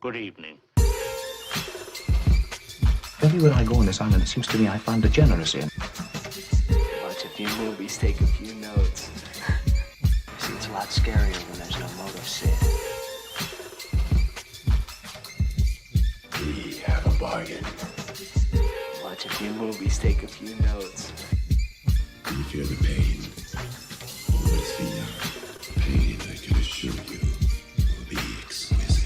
Good evening. Everywhere I go on this island, it seems to me I find degeneracy. Watch a few movies, take a few notes. See, it's a lot scarier when there's no motive, Sid. We have a bargain. Watch a few movies, take a few notes. Do you feel the pain? Well, see, pain, I can assure you, will be exquisite.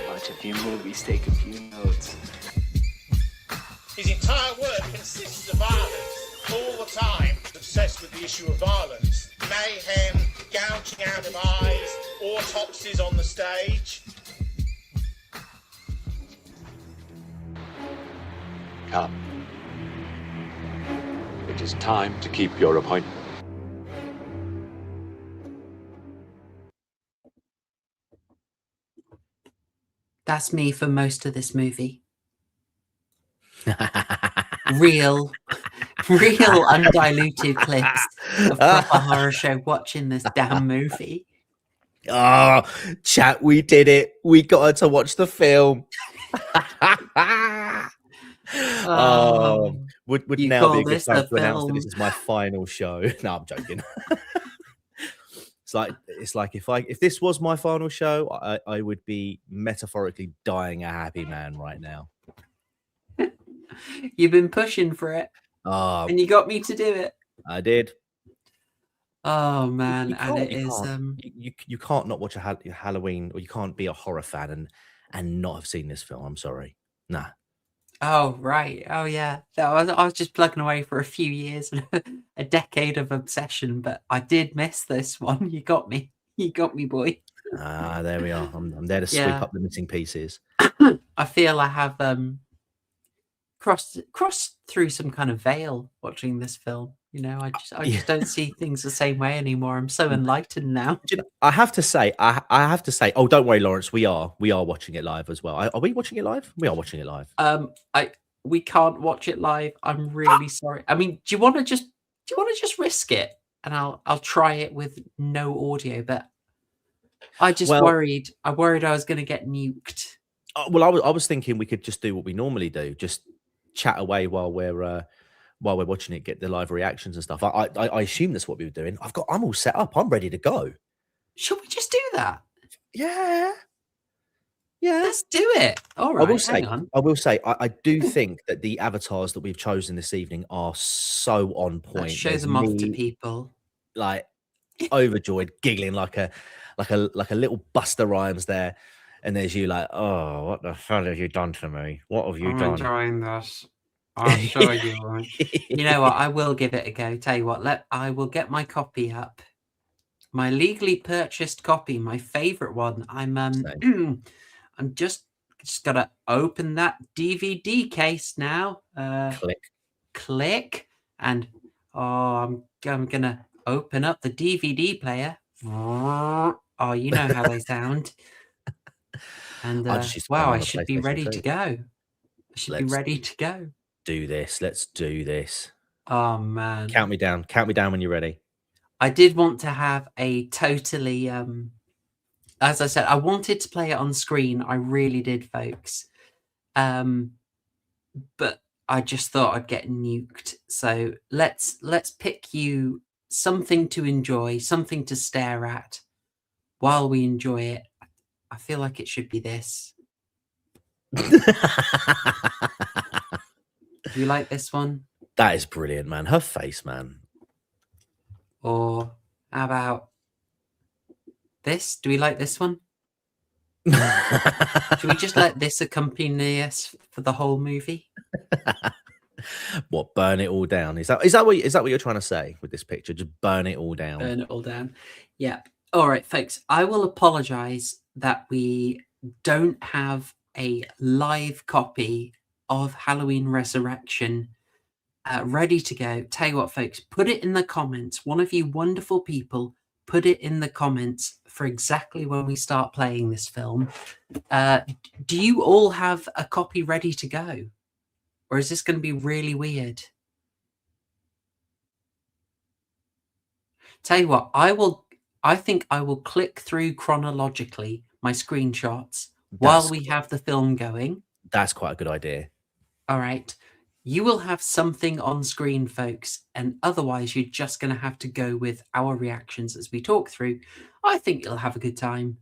Watch a few movies, take a few notes. His entire work consists of violence, all the time, obsessed with the issue of violence. Mayhem, gouging out of eyes, autopsies on the stage. Come. It is time to keep your appointment. That's me for most of this movie. real undiluted clips of proper horror show watching this damn movie. Oh, chat, we did it. We got her to watch the film. Would now be a good time to announce that this is my final show. No, I'm joking. It's like if this was my final show, I would be metaphorically dying a happy man right now. You've been pushing for it, and you got me to do it. I did. Oh man, and it is. You can't not watch a Halloween, or you can't be a horror fan and not have seen this film. I'm sorry, nah. Oh right, oh yeah. I was just plugging away for a few years, a decade of obsession, but I did miss this one. You got me, boy. There we are. I'm there to sweep up the missing pieces. I feel I have crossed through some kind of veil watching this film. You know, I just don't see things the same way anymore. I'm so enlightened now. I have to say. Oh, don't worry, Lawrence. We are watching it live as well. Are we watching it live? We are watching it live. We can't watch it live. I'm really sorry. I mean, do you want to just risk it, and I'll try it with no audio? But I just worried. I worried I was going to get nuked. Well, I was thinking we could just do what we normally do, just chat away while we're watching it, get the live reactions and stuff. I assume that's what we were doing. I'm all set up. I'm ready to go. Should we just do that? Yeah. Let's do it. All right. I will say, I do think that the avatars that we've chosen this evening are so on point. Let's show them off to people. Like overjoyed, giggling like a little Buster Rhymes there. And there's you like, oh, what the hell have you done to me? What have you done? I'm enjoying this. I'll show you. You know what? I will give it a go. Tell you what, I will get my copy up. My legally purchased copy, my favorite one. I'm just gotta open that DVD case now. Click, and I'm gonna open up the DVD player. Oh, you know how they sound. And wow, I should be ready to go. Do this. Let's do this. Oh man. Count me down. Count me down when you're ready. I did want to have a totally as I said, I wanted to play it on screen. I really did, folks. But I just thought I'd get nuked. So let's pick you something to enjoy, something to stare at while we enjoy it. I feel like it should be this. Do you like this one? That is brilliant, man. Her face, man. Or how about this? Do we like this one? Should we just let this accompany us for the whole movie? What, burn it all down? Is that what you're trying to say with this picture? Just burn it all down. Burn it all down. Yeah. All right, folks. I will apologize that we don't have a live copy of Halloween Resurrection ready to go. Tell you what, folks, put it in the comments. One of you wonderful people, put it in the comments for exactly when we start playing this film. Do you all have a copy ready to go? Or is this going to be really weird? Tell you what, I think I will click through chronologically my screenshots while That's we have the film going. that's quite a good idea. All right. You will have something on screen, folks, and otherwise you're just going to have to go with our reactions as we talk through. I think you'll have a good time.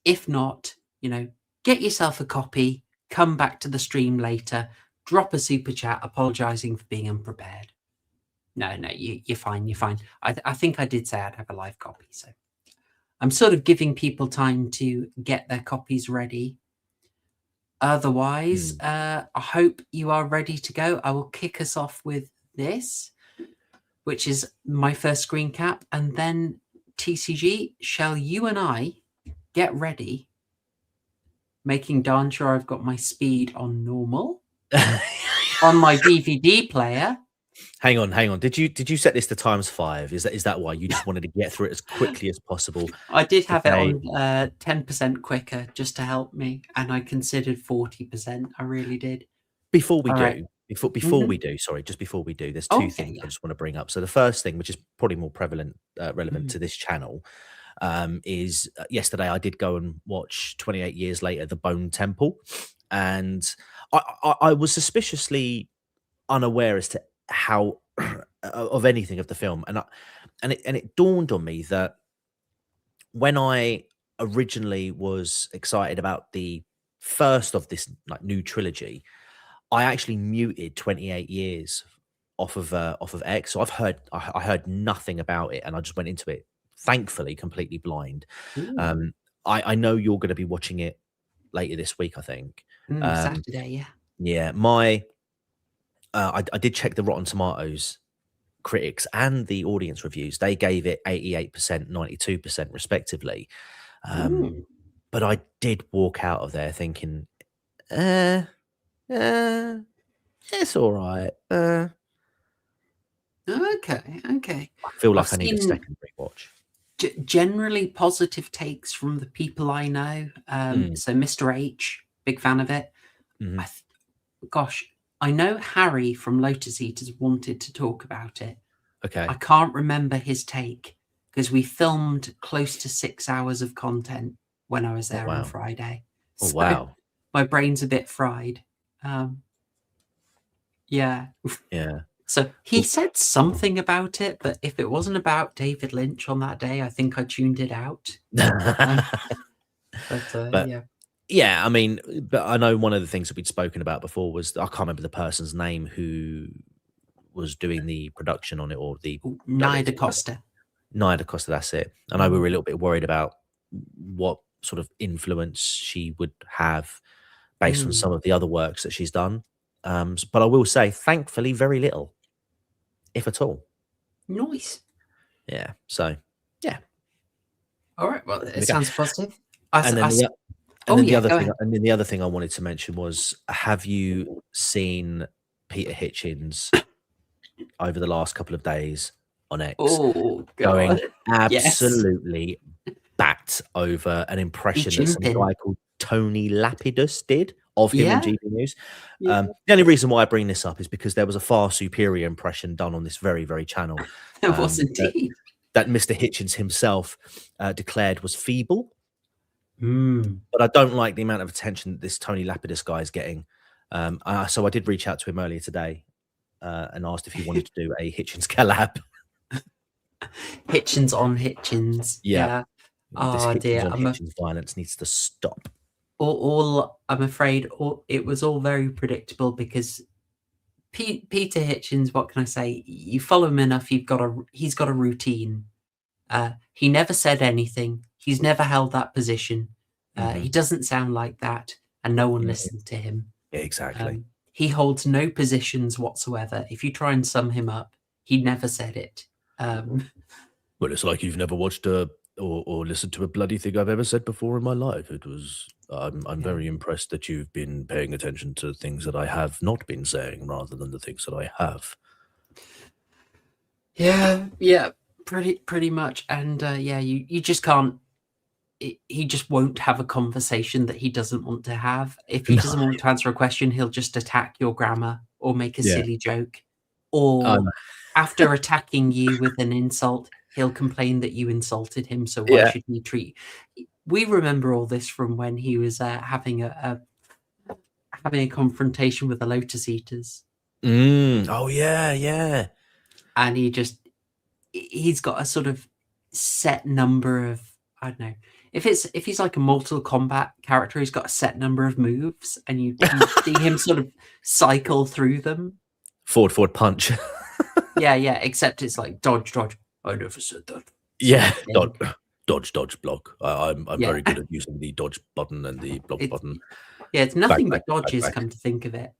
If not, get yourself a copy, come back to the stream later, drop a super chat apologizing for being unprepared. No, you're fine. You're fine. I think I did say I'd have a live copy, so I'm sort of giving people time to get their copies ready. Otherwise, I hope you are ready to go. I will kick us off with this, which is my first screen cap. And then, TCG, shall you and I get ready, making darn sure I've got my speed on normal on my DVD player. Hang on. Did you set this to ×5? Is that why you just wanted to get through it as quickly as possible? I did have it on 10% quicker just to help me, and I considered 40%. I really did. Before we All do, right. before we do, just before we do, there's two things I just want to bring up. So the first thing, which is probably more relevant to this channel, is yesterday I did go and watch 28 Years Later, The Bone Temple, and I was suspiciously unaware as to how of anything of the film, and it dawned on me that when I originally was excited about the first of this new trilogy, I actually muted 28 Years off of X. So I heard nothing about it, and I just went into it, thankfully, completely blind. I know you're going to be watching it later this week, I think. Saturday, yeah. Yeah, I did check the Rotten Tomatoes critics and the audience reviews. They gave it 88%, 92% respectively. But I did walk out of there thinking, it's all right. Okay. I feel like I need a second rewatch. Generally positive takes from the people I know. So Mr. H, big fan of it. I know Harry from Lotus Eaters wanted to talk about it. Okay. I can't remember his take because we filmed close to 6 hours of content when I was there on Friday. Oh, wow. My brain's a bit fried. Yeah. So he said something about it, but if it wasn't about David Lynch on that day, I think I tuned it out. Yeah. Yeah, I mean, but I know one of the things that we'd spoken about before was, I can't remember the person's name who was doing the production on it, or the Nia DaCosta. Nia DaCosta, that's it. And I were a little bit worried about what sort of influence she would have based on some of the other works that she's done. But I will say, thankfully, very little, if at all. Nice. Yeah. So, yeah. All right. Well, it sounds positive. And then the other thing I wanted to mention was, have you seen Peter Hitchens over the last couple of days on X going absolutely bat over an impression that some guy called Tony Lapidus did of him in GB News? The only reason why I bring this up is because there was a far superior impression done on this very, very channel. There was indeed. That Mr. Hitchens himself declared was feeble. But I don't like the amount of attention that this Tony Lapidus guy is getting. So I did reach out to him earlier today and asked if he wanted to do a Hitchens collab. Hitchens on Hitchens. Yeah. Oh dear. Hitchens violence needs to stop. I'm afraid it was all very predictable because Peter Hitchens, what can I say? You follow him enough, he's got a routine. He never said anything. He's never held that position. He doesn't sound like that, and no one listened to him. Yeah, exactly. He holds no positions whatsoever. If you try and sum him up, he never said it. Well, it's like you've never watched or listened to a bloody thing I've ever said before in my life. It was. I'm very impressed that you've been paying attention to things that I have not been saying, rather than the things that I have. Yeah, pretty much. And you just can't. He just won't have a conversation that he doesn't want to have. If he doesn't want to answer a question, he'll just attack your grammar or make a silly joke. Or after attacking you with an insult, he'll complain that you insulted him. So why should he treat? we remember all this from when he was having a confrontation with the Lotus Eaters. Oh yeah. And he's got a sort of set number of, I don't know, if he's like a Mortal Kombat character, he's got a set number of moves, and you see him sort of cycle through them. Forward punch. Yeah, except it's like dodge. I never said that. Yeah, dodge, block. I'm very good at using the dodge button and the block button. Yeah, it's nothing but dodges, come to think of it.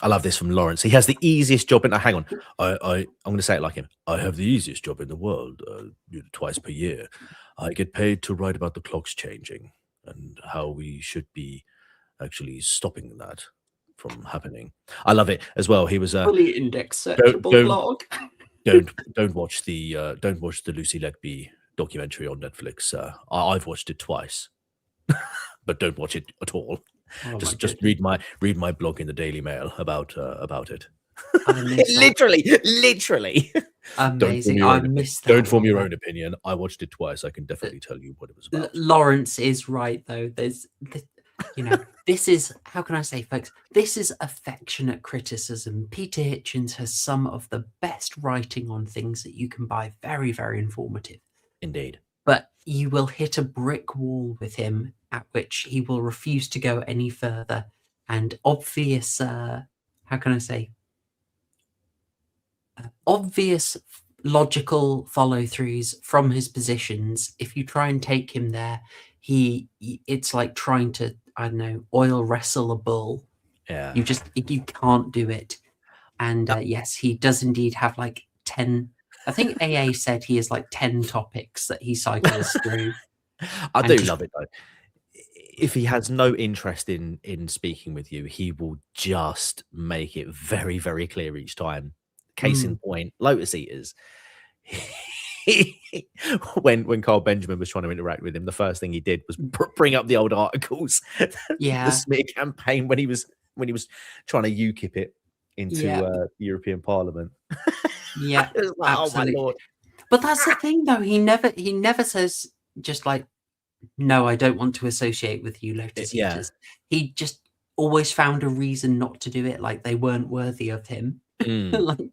I love this from Lawrence. He has the easiest job in. Hang on, I'm going to say it like him. I have the easiest job in the world. Twice per year, I get paid to write about the clocks changing and how we should be actually stopping that from happening. I love it as well. He was a fully index searchable blog. Don't watch the Lucy Letby documentary on Netflix. I've watched it twice, but don't watch it at all. Oh, just read my blog in the Daily Mail about it. Literally. Amazing. I missed that. Don't form your own opinion. I watched it twice. I can definitely tell you what it was about. Lawrence is right, though. There's, this is, how can I say, folks? This is affectionate criticism. Peter Hitchens has some of the best writing on things that you can buy. Very, very informative. Indeed. But you will hit a brick wall with him, at which he will refuse to go any further. And obvious, how can I say, obvious logical follow-throughs from his positions. If you try and take him there, it's like trying to, I don't know, oil wrestle a bull. Yeah. You can't do it. And yes, he does indeed have like 10. I think AA said he has like 10 topics that he cycles through. I do love it though. If he has no interest in speaking with you, he will just make it very, very clear each time. Case in point, Lotus Eaters. when Carl Benjamin was trying to interact with him, the first thing he did was bring up the old articles. Yeah. The smear campaign when he was trying to UKIP it into European Parliament. Yeah, like, oh my lord! But that's the thing, though. He never says just like, no, I don't want to associate with you, Lotus Eaters. He just always found a reason not to do it, like they weren't worthy of him. Like,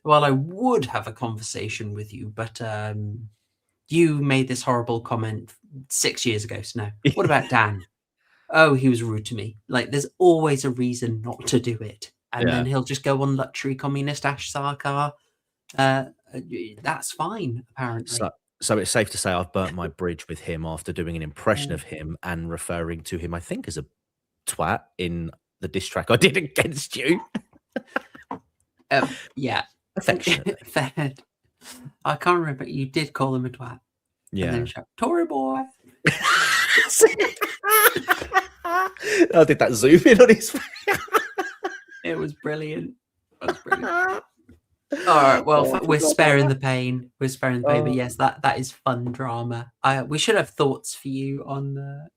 well, I would have a conversation with you, but you made this horrible comment 6 years ago. So no. What about Dan? Oh, he was rude to me. Like, there's always a reason not to do it. And then he'll just go on luxury communist Ash Sarkar. That's fine, apparently. So it's safe to say I've burnt my bridge with him after doing an impression of him and referring to him, I think, as a twat in the diss track I did against you. Yeah. Affectionately. Fair. I can't remember. You did call him a twat. Yeah. And then shout, Tory boy. I did that zoom in on his face. It was brilliant. All right, well, we're sparing the pain. We're sparing the pain, but yes, that is fun drama. We should have thoughts for you on the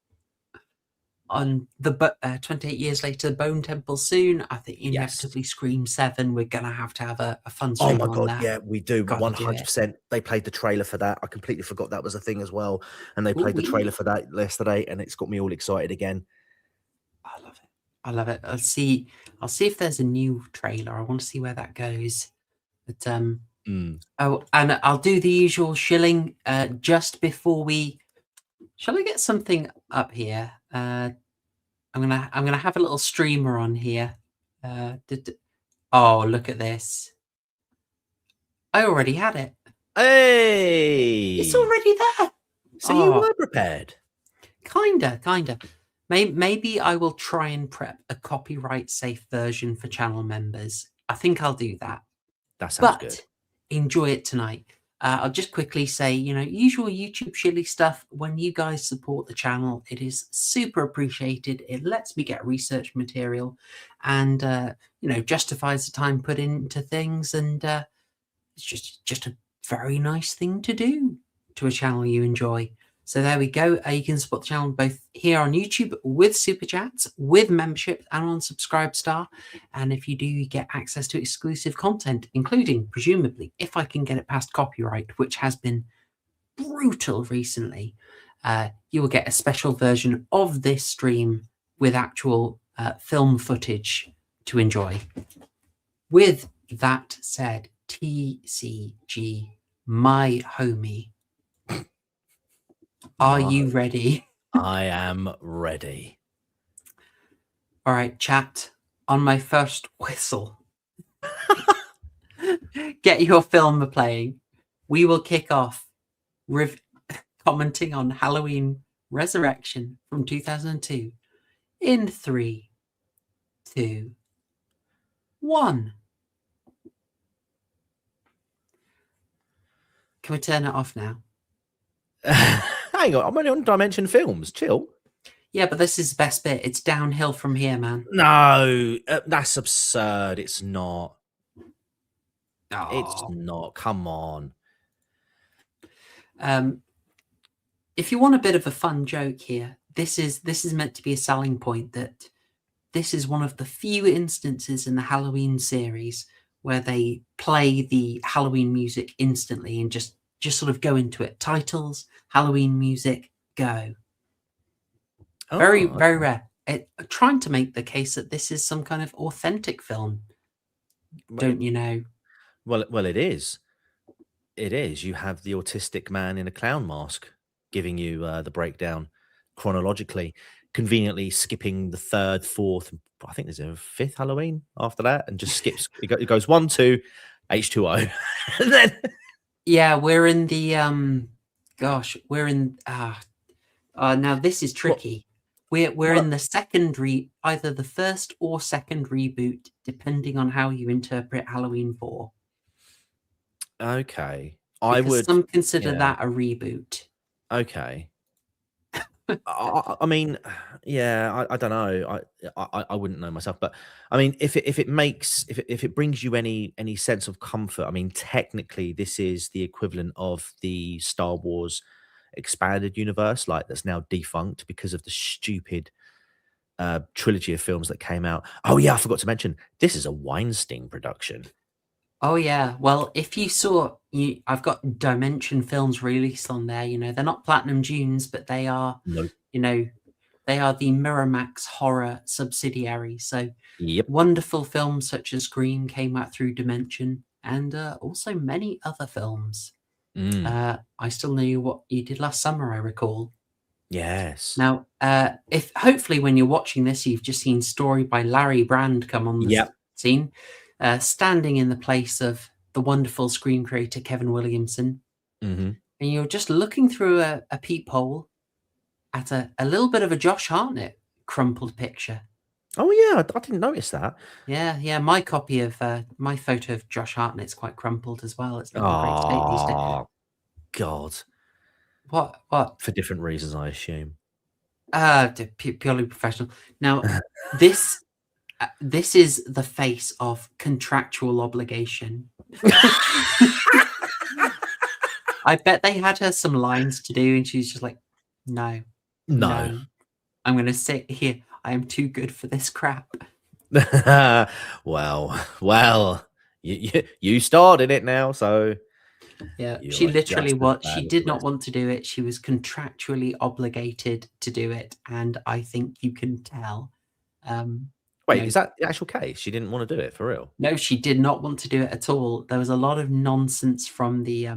28 years later Bone Temple soon. I think inevitably Scream 7. We're gonna have to have a fun stream. Oh my god, that. yeah, we do. 100%. They played the trailer for that. I completely forgot that was a thing as well. And they played the trailer for that yesterday, and it's got me all excited again. I love it. I'll see if there's a new trailer. I want to see where that goes. But oh, and I'll do the usual shilling just before we. Shall I get something up here? I'm gonna have a little streamer on here. Oh, look at this! I already had it. Hey, it's already there. So you were prepared. Kinda. Maybe I will try and prep a copyright safe version for channel members. I think I'll do that. That sounds good. Enjoy it tonight. I'll just quickly say, usual YouTube shilly stuff. When you guys support the channel, it is super appreciated. It lets me get research material and, justifies the time put into things. And it's just a very nice thing to do to a channel you enjoy. So there we go. You can support the channel both here on YouTube with Super Chats, with membership, and on Subscribestar. And if you do, you get access to exclusive content, including, presumably, if I can get it past copyright, which has been brutal recently, you will get a special version of this stream with actual film footage to enjoy. With that said, TCG, my homie, are you ready? I am ready. All right, chat, on my first whistle, get your film playing. We will kick off commenting on Halloween Resurrection from 2002 in 3, 2, 1. Can we turn it off now? Hang on, I'm only on Dimension Films. Chill. Yeah, but this is the best bit. It's downhill from here, man. No, that's absurd. It's not. Oh. It's not. Come on. If you want a bit of a fun joke here, this is meant to be a selling point, that this is one of the few instances in the Halloween series where they play the Halloween music instantly and just sort of go into it. Titles, Halloween music, go. Very rare. Trying to make the case that this is some kind of authentic film. Don't you know? Well, it is. It is. You have the autistic man in a clown mask giving you the breakdown chronologically, conveniently skipping the 3rd, 4th, I think there's a 5th Halloween after that, and just skips. It goes 1, 2, H2O, and then yeah, we're in the we're in now this is tricky. We're in the second either the first or second reboot, depending on how you interpret Halloween 4. Okay, Because some consider that a reboot. Okay. I mean, yeah, I don't know. I wouldn't know myself, but I mean, if it brings you any sense of comfort, I mean, technically, this is the equivalent of the Star Wars expanded universe, like that's now defunct because of the stupid trilogy of films that came out. Oh yeah, I forgot to mention this is a Weinstein production. Oh yeah, well, if you saw, I've got Dimension Films released on there. You know, they're not Platinum Dunes, but they are. No. You know, they are the Miramax horror subsidiary. So, Yep. Wonderful films such as Scream came out through Dimension, and also many other films. I still know what you did last summer, I recall. Yes. Now, if hopefully when you're watching this, you've just seen Story by Larry Brand come on the scene. Standing in the place of the wonderful screen creator Kevin Williamson. And you're just looking through a peephole at a little bit of a Josh Hartnett crumpled picture. Oh yeah, I didn't notice that. Yeah. My copy of my photo of Josh Hartnett's quite crumpled as well. It's not in a great state these days. Oh God. What? For different reasons, I assume. Purely professional. Now, this is the face of contractual obligation. I bet they had her some lines to do, and she's just like, no. I'm going to sit here. I am too good for this crap. well, you started it now, so yeah. She literally she did not want to do it. She was contractually obligated to do it, and I think you can tell. Wait, is that the actual case? She didn't want to do it for real? No, she did not want to do it at all. There was a lot of nonsense from the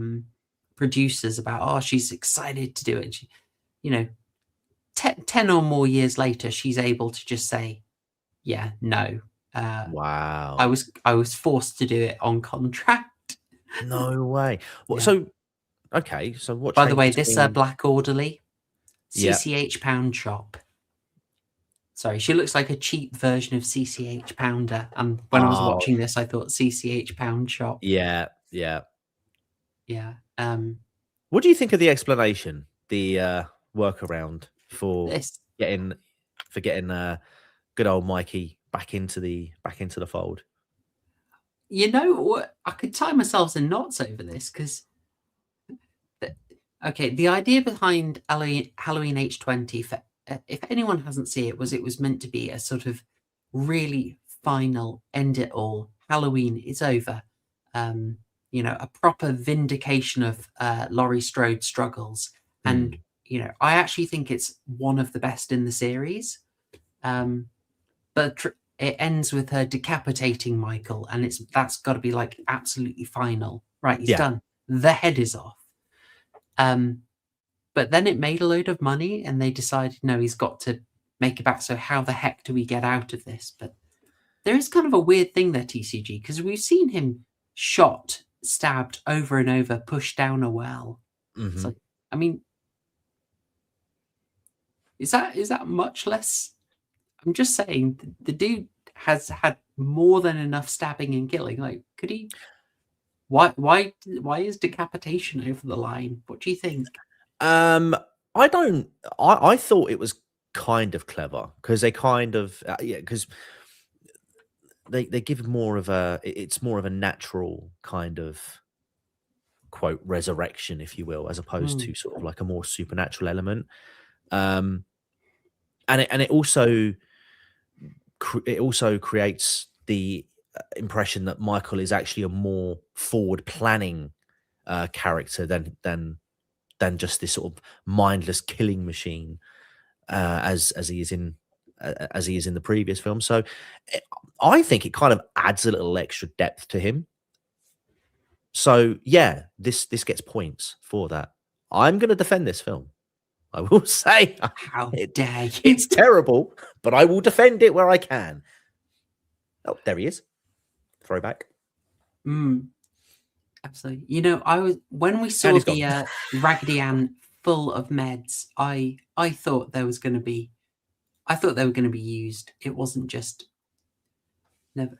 producers about, she's excited to do it. She, 10 or more years later, she's able to just say, yeah, no. Wow. I was forced to do it on contract. No way. Well, so, okay. So what? By the way, this Black Orderly, CCH Pound Shop. Sorry, she looks like a cheap version of CCH Pounder. And when I was watching this, I thought CCH Pound Shop. Yeah. What do you think of the explanation, the workaround for getting good old Mikey back into the fold? You know what? I could tie myself in knots over this because, the idea behind Halloween H20 if anyone hasn't seen it, it was meant to be a sort of really final end it all. Halloween is over. A proper vindication of Laurie Strode's struggles. And, I actually think it's one of the best in the series. But it ends with her decapitating Michael, and that's got to be like absolutely final. Right, he's done. The head is off. But then it made a load of money, and they decided, no, he's got to make it back. So how the heck do we get out of this? But there is kind of a weird thing there, TCG, because we've seen him shot, stabbed over and over, pushed down a well. It's like, I mean, is that much less? I'm just saying, the dude has had more than enough stabbing and killing. Like, could he? Why is decapitation over the line? What do you think? I don't. I thought it was kind of clever because they kind of because they give more of a. It's more of a natural kind of quote resurrection, if you will, as opposed to sort of like a more supernatural element. And it also creates the impression that Michael is actually a more forward planning character than just this sort of mindless killing machine as he is in the previous film. So I think it kind of adds a little extra depth to him. So yeah, this gets points for that. I'm going to defend this film. I will say, how dare you? It's terrible, but I will defend it where I can. Oh, there he is. Throwback. Absolutely. When we saw the Raggedy Ann full of meds, I thought they were going to be used. It wasn't just never.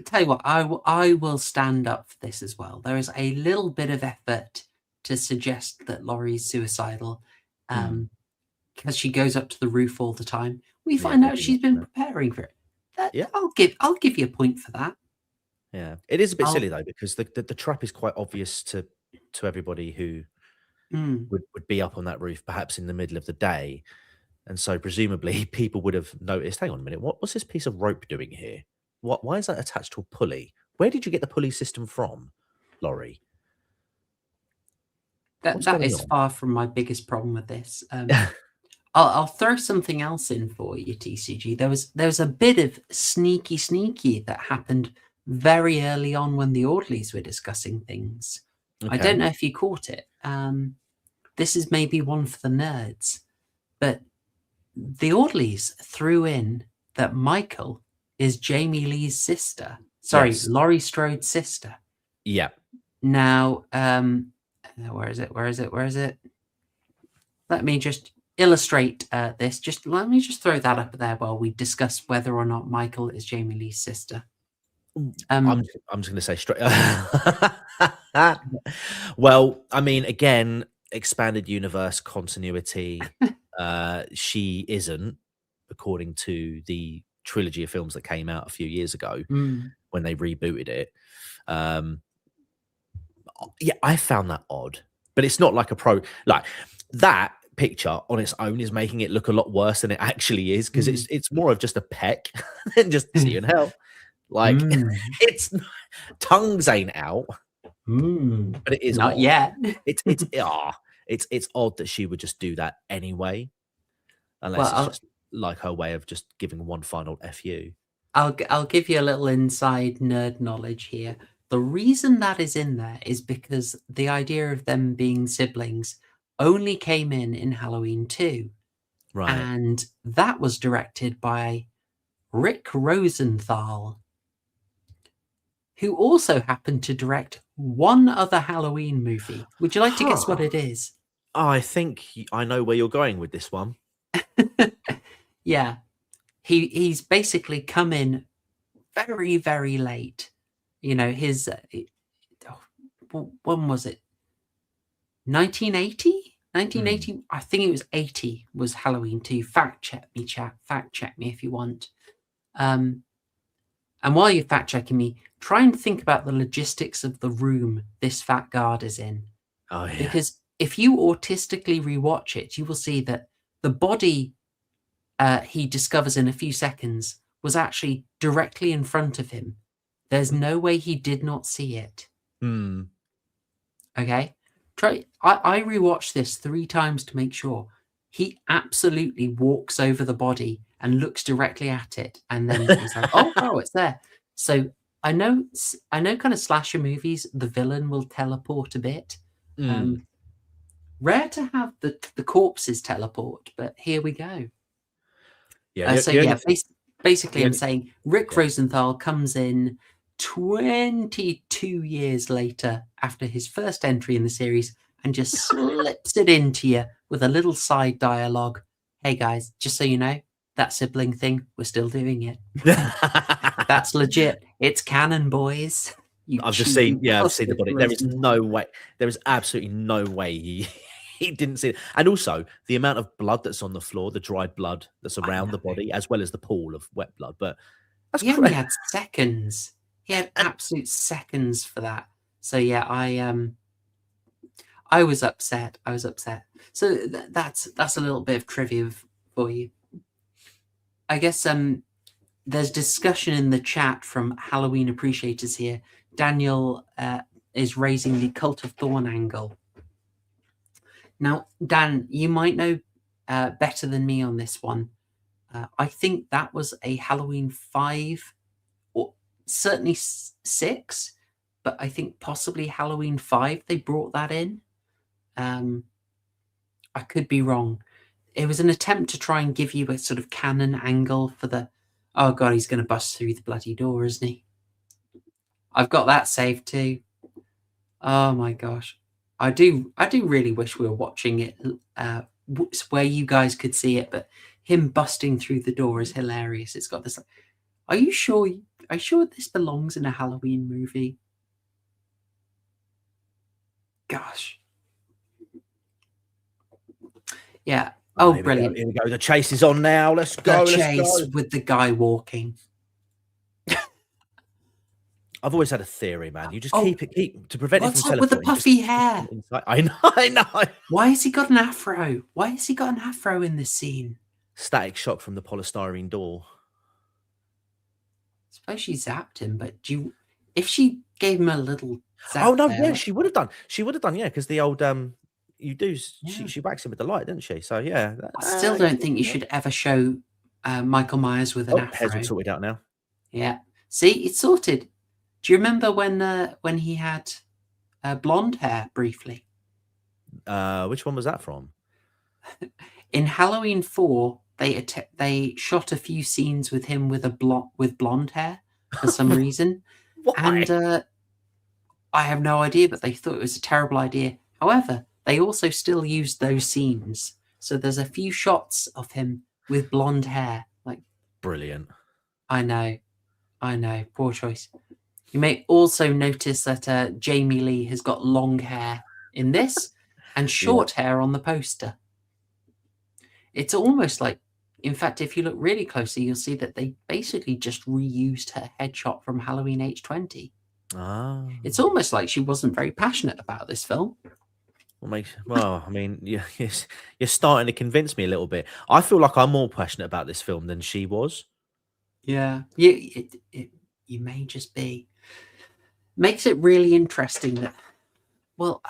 Tell you what, I will stand up for this as well. There is a little bit of effort to suggest that Laurie's suicidal, because she goes up to the roof all the time. We find out she's been preparing for it. I'll give you a point for that. Yeah, it is a bit silly though, because the trap is quite obvious to everybody who would be up on that roof, perhaps in the middle of the day, and so presumably people would have noticed. Hang on a minute, what's this piece of rope doing here? Why is that attached to a pulley? Where did you get the pulley system from, Laurie? That is far from my biggest problem with this. I'll throw something else in for you, TCG. There was a bit of sneaky that happened very early on when the orderlies were discussing things. Okay. I don't know if you caught it. This is maybe one for the nerds, but the orderlies threw in that Michael is Jamie Lee's sister. Sorry, yes. Laurie Strode's sister. Yeah. Now, where is it? Let me just illustrate this. Let me throw that up there while we discuss whether or not Michael is Jamie Lee's sister. I'm just going to say straight. Well, I mean, again, expanded universe continuity. She isn't, according to the trilogy of films that came out a few years ago when they rebooted it. Yeah, I found that odd, but it's not like like that picture on its own is making it look a lot worse than it actually is, because it's more of just a peck than just see you in hell. Like it's tongues ain't out, but it is not odd. yet. It's odd that she would just do that anyway, unless it's just like her way of just giving one final fu. I'll give you a little inside nerd knowledge here. The reason that is in there is because the idea of them being siblings only came in Halloween 2. Right. And that was directed by Rick Rosenthal, who also happened to direct one other Halloween movie. Would you like to guess what it is? I think I know where you're going with this one. Yeah. He's basically come in very, very late. His when was it? 1980? 1980? I think it was 80 was Halloween 2. Fact check me, chat. Fact check me if you want. And while you're fact checking me, try and think about the logistics of the room this fat guard is in. Oh, yeah. Because if you autistically rewatch it, you will see that the body he discovers in a few seconds was actually directly in front of him. There's no way he did not see it. Okay? I rewatched this 3 times to make sure. He absolutely walks over the body and looks directly at it, and then he's like, "Oh, it's there." So I know kind of slasher movies, the villain will teleport a bit. Rare to have the corpses teleport, but here we go. Yeah. Basically, I'm saying Rick Yeah. Rosenthal comes in 22 years later after his first entry in the series and just slips it into you with a little side dialogue. Hey guys, just so you know, that sibling thing, we're still doing it. That's legit. It's canon, boys. I've seen the body. There is no way. There is absolutely no way he didn't see it. And also the amount of blood that's on the floor, the dried blood that's around the body, as well as the pool of wet blood. But that's he only had seconds. He had absolute seconds for that. So yeah, I was upset. So that's a little bit of trivia for you. I guess there's discussion in the chat from Halloween appreciators here. Daniel is raising the Cult of Thorn angle. Now, Dan, you might know better than me on this one. I think that was a Halloween 5, or certainly 6, but I think possibly Halloween 5 they brought that in. I could be wrong. It was an attempt to try and give you a sort of canon angle for the, oh god, he's going to bust through the bloody door, isn't he? I've got that saved too. Oh my gosh. I do really wish we were watching it where you guys could see it, but him busting through the door is hilarious. It's got this, are you sure this belongs in a Halloween movie? Gosh. Yeah. Oh, brilliant. Here we go. The chase is on now. Let's go. The chase with the guy walking. I've always had a theory, man. You just keep to prevent it from teleporting. What's up with the puffy hair? I know. Why has he got an afro? Why has he got an afro in this scene? Static shock from the polystyrene door. I suppose she zapped him, but if she gave him a little zap Oh no, there, yeah, she would have done. Yeah, because the old she whacks him with the light, didn't she? So yeah. I still don't think you should ever show Michael Myers with an afro. Hair's all sorted out now. Yeah. See, it's sorted. Do you remember when he had blonde hair briefly? Which one was that from? In Halloween 4, they shot a few scenes with him with blonde hair for some reason. Why? And I have no idea, but they thought it was a terrible idea. However, they also still used those scenes. So there's a few shots of him with blonde hair. Like, brilliant. I know. Poor choice. You may also notice that Jamie Lee has got long hair in this and short hair on the poster. It's almost like, in fact, if you look really closely, you'll see that they basically just reused her headshot from Halloween H20. Ah. It's almost like she wasn't very passionate about this film. Well, I mean, you're starting to convince me a little bit. I feel like I'm more passionate about this film than she was. Yeah. You may just be. Makes it really interesting that, well,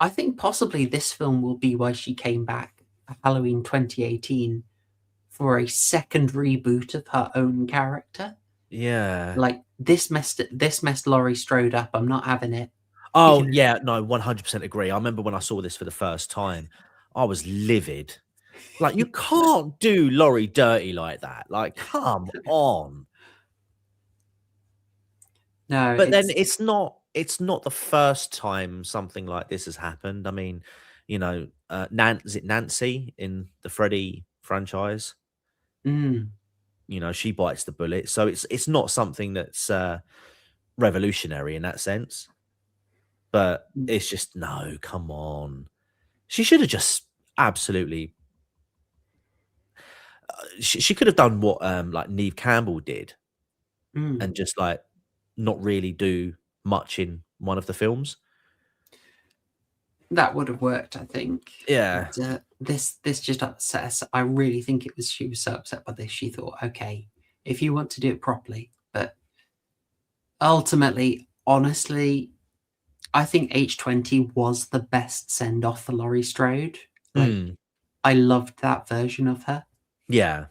I think possibly this film will be why she came back for Halloween 2018 for a second reboot of her own character. Yeah. Like, this messed Laurie Strode up. I'm not having it. Oh, yeah. No, 100% agree. I remember when I saw this for the first time, I was livid. Like, you can't do Laurie dirty like that. Like, come on. No, but then it's not the first time something like this has happened. I mean, is it Nancy in the Freddy franchise? She bites the bullet, so it's not something that's revolutionary in that sense. But it's just, no, come on. She should have just absolutely. She could have done what like Neve Campbell did, and just like not really do much in one of the films. That would have worked, I think. Yeah. But, this just upset us. I really think she was so upset by this. She thought, okay, if you want to do it properly, but ultimately, honestly, I think H20 was the best send off for Laurie Strode. Like, Mm. I loved that version of her. Yeah.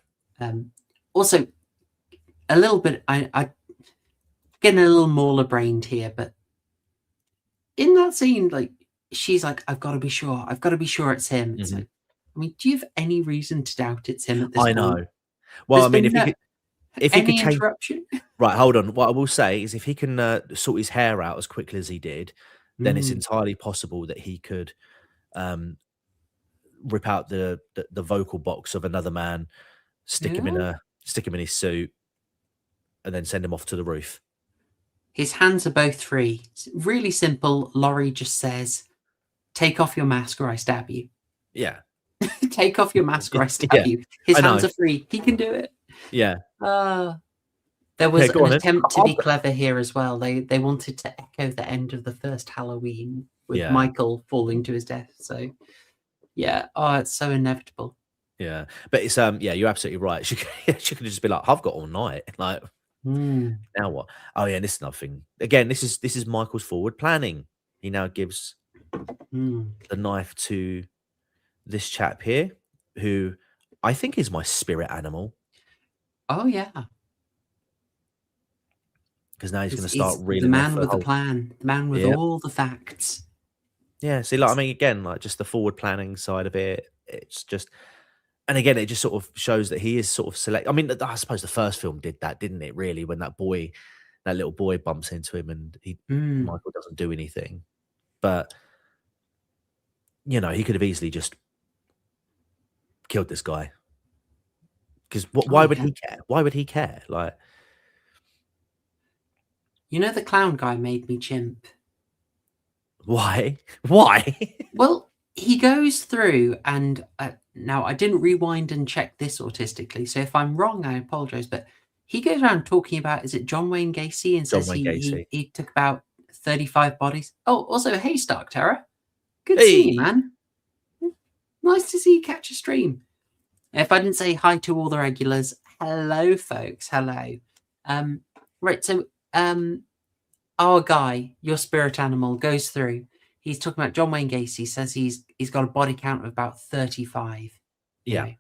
Also, a little bit. I getting a little Mauler brained here, but in that scene, like she's like, "I've got to be sure. I've got to be sure it's him." It's like, I mean, do you have any reason to doubt it's him at this I point? know. Well, There's I mean, been if he could any change, interruption. right, hold on. What I will say is, if he can sort his hair out as quickly as he did, then it's entirely possible that he could rip out the vocal box of another man, stick him in his suit, and then send him off to the roof. His hands are both free. It's really simple. Laurie just says, "Take off your mask or I stab you." Yeah. Take off your mask or I stab Yeah, you. His I hands know. are free. He can do it. Yeah. There was go on an then. attempt to be clever here as well. They wanted to echo the end of the first Halloween with Michael falling to his death. So, yeah. Oh, it's so inevitable. Yeah. But it's yeah, you're absolutely right. She could just be like, "I've got all night." Like, now what? Oh yeah, and this is another thing. Again, this is Michael's forward planning. He now gives the knife to this chap here, who I think is my spirit animal. Oh yeah, because now he's going to start reeling the man off with the plan, the man with all the facts. Yeah, see, like I mean, again, like just the forward planning side of it. It's just, and again, it just sort of shows that he is sort of select. I mean, I suppose the first film did that, didn't it? Really, when that little boy bumps into him, and Michael doesn't do anything, but you know, he could have easily just killed this guy. Because why would he care? Why would he care? Like, you know, the clown guy made me chimp. Why? Why? Well, he goes through, and now I didn't rewind and check this autistically, so if I'm wrong, I apologize. But he goes around talking about, is it John Wayne Gacy, and says he took about 35 bodies. Oh, also, hey, Stark Terror, good to see you, man. Nice to see you catch a stream. If I didn't say hi to all the regulars, hello, folks, hello. Right, so our guy, your spirit animal, goes through. He's talking about John Wayne Gacy. Says he's got a body count of about 35. Yeah,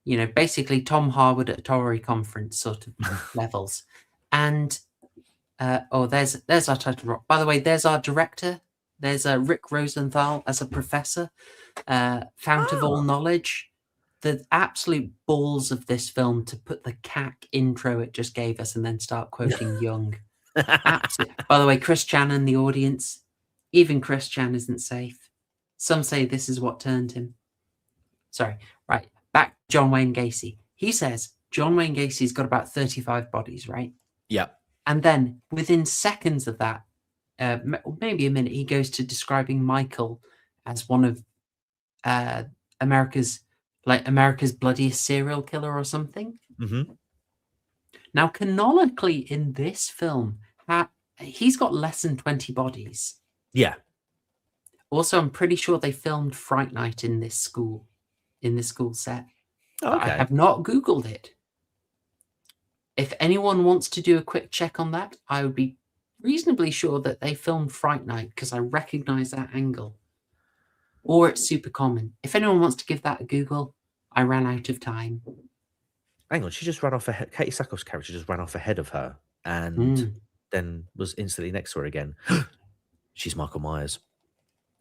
you know, basically Tom Harwood at a Tory conference sort of levels. And there's our title rock. By the way, there's our director. There's Rick Rosenthal as a professor, fount of all knowledge. The absolute balls of this film to put the cack intro it just gave us and then start quoting Jung. Absolutely. By the way, Chris Chan in the audience, even Chris Chan isn't safe. Some say this is what turned him. Sorry, right. Back to John Wayne Gacy. He says John Wayne Gacy's got about 35 bodies, right? Yeah. And then within seconds of that, maybe a minute, he goes to describing Michael as one of America's bloodiest serial killer or something. Mm-hmm. Now, canonically in this film, he's got less than 20 bodies. Yeah. Also, I'm pretty sure they filmed Fright Night in this school set. Okay. I have not Googled it. If anyone wants to do a quick check on that, I would be reasonably sure that they filmed Fright Night because I recognize that angle. Or it's super common. If anyone wants to give that a Google, I ran out of time. Hang on, she just ran off ahead. Katie Sackhoff's character just ran off ahead of her and then was instantly next to her again. She's Michael Myers.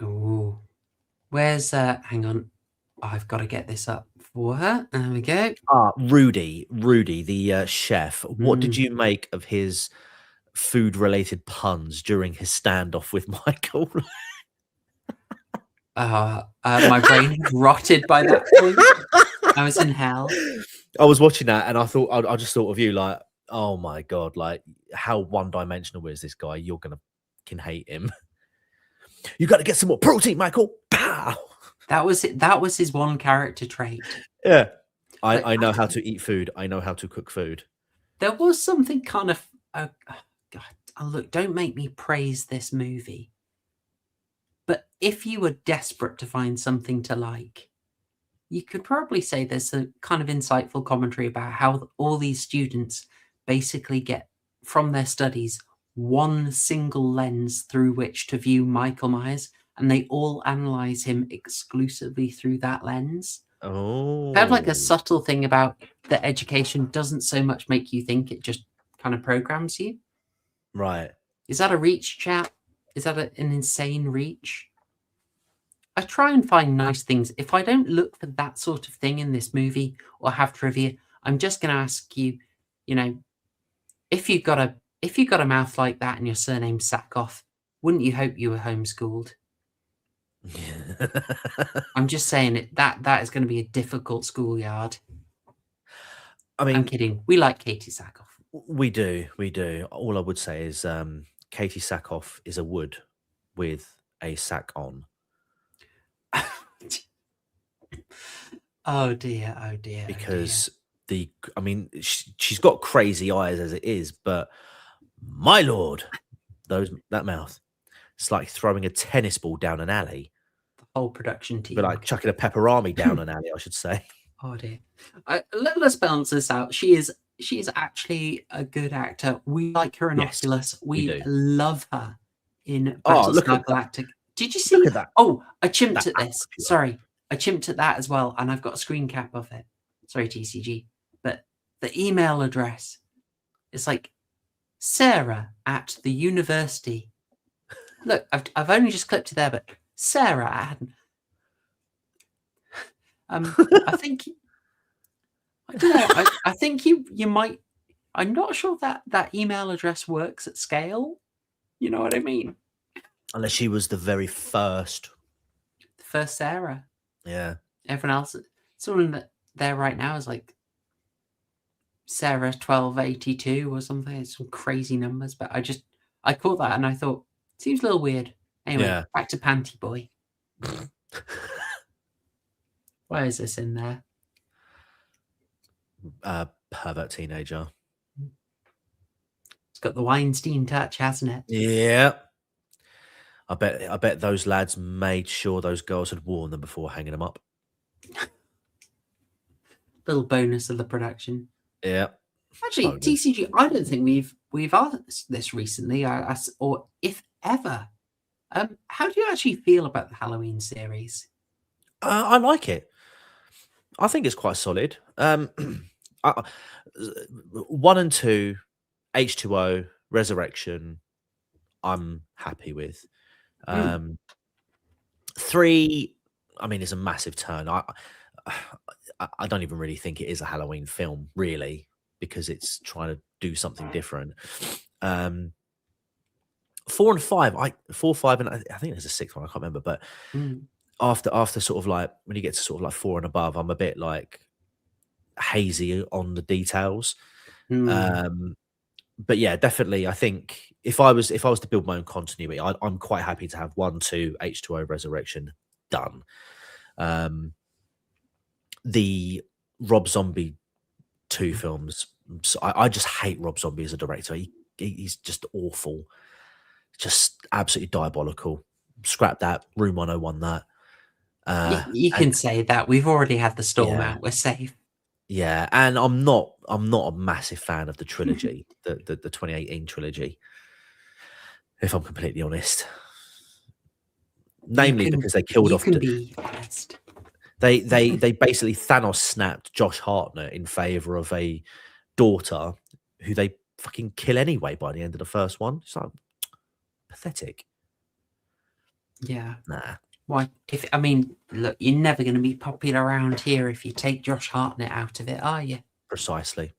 Oh, where's hang on, I've got to get this up for her. There we go. Rudy, the chef. What did you make of his food-related puns during his standoff with Michael? My brain had rotted by that point. I was in hell. I was watching that and I just thought of you like, oh my God, like how one-dimensional is this guy? You're going to fucking hate him. You got to get some more protein, Michael. Pow! That was it. That was his one character trait. Yeah. I know how to eat food. I know how to cook food. There was something kind of, God, look, don't make me praise this movie. But if you were desperate to find something to like, you could probably say there's a kind of insightful commentary about how all these students basically get from their studies one single lens through which to view Michael Myers, and they all analyze him exclusively through that lens. Oh, Kind of like a subtle thing about that education doesn't so much make you think, it just kind of programs you. right. Is that a reach, chat? Is that an insane reach? I try and find nice things. If I don't look for that sort of thing in this movie or have trivia, I'm just going to ask you, you know, if you got a mouth like that and your surname's Sackhoff, wouldn't you hope you were homeschooled? I'm just saying it. That is going to be a difficult schoolyard. I mean, I'm kidding. We like Katie Sackhoff. we do. All I would say is Katie Sackhoff is a wood with a sack on. Oh dear, oh dear. Because she's got crazy eyes as it is, but my lord, that mouth, it's like throwing a tennis ball down an alley. The whole production team. But like chucking a pepperami down an alley, I should say. Oh dear. Let's balance this out. She is actually a good actor. We like her in Yes, Oculus. we We do. love her in Look Battlestar at that. Galactic. Did you see Look at that. Oh, I chimped That at this. computer. Sorry. I chimped at that as well, and I've got a screen cap of it. Sorry, TCG. But the email address is like Sarah at the university. Look, I've only just clipped it there, but Sarah at I think I don't know. I think you might. I'm not sure that email address works at scale. You know what I mean? Unless she was the very first. The first Sarah. Yeah. Everyone else, someone that there right now is like Sarah 1282 or something. It's some crazy numbers, but I caught that and I thought seems a little weird. Anyway, Yeah. back to Panty Boy. Why is this in there? Pervert teenager. It's got the Weinstein touch, hasn't it? Yeah. I bet those lads made sure those girls had worn them before hanging them up. Little bonus of the production. Yeah. Actually, good. TCG, I don't think we've asked this recently, or if ever. How do you actually feel about the Halloween series? I like it. I think it's quite solid. 1 and 2, H2O, Resurrection, I'm happy with. 3, I mean, it's a massive turn. I don't even really think it is a Halloween film, really, because it's trying to do something different. 4 and 5, 4, 5, and I think there's a 6th one. I can't remember, but after sort of like when you get to sort of like 4 and above, I'm a bit like hazy on the details. But yeah, definitely. I think if I was to build my own continuity, I'm quite happy to have 1, 2, H2O, Resurrection done. The Rob Zombie 2 films, so I just hate Rob Zombie as a director. He's just awful, just absolutely diabolical. Scrap that. Room 101 that. You can say that. We've already had the storm out. We're safe. Yeah, and I'm not a massive fan of the trilogy, the 2018 trilogy, if I'm completely honest. Namely because they killed off. Be honest. They basically Thanos snapped Josh Hartnett in favor of a daughter who they fucking kill anyway by the end of the first one. It's like pathetic. Yeah. Nah. Why? Look, you're never going to be popular around here if you take Josh Hartnett out of it, are you? Precisely.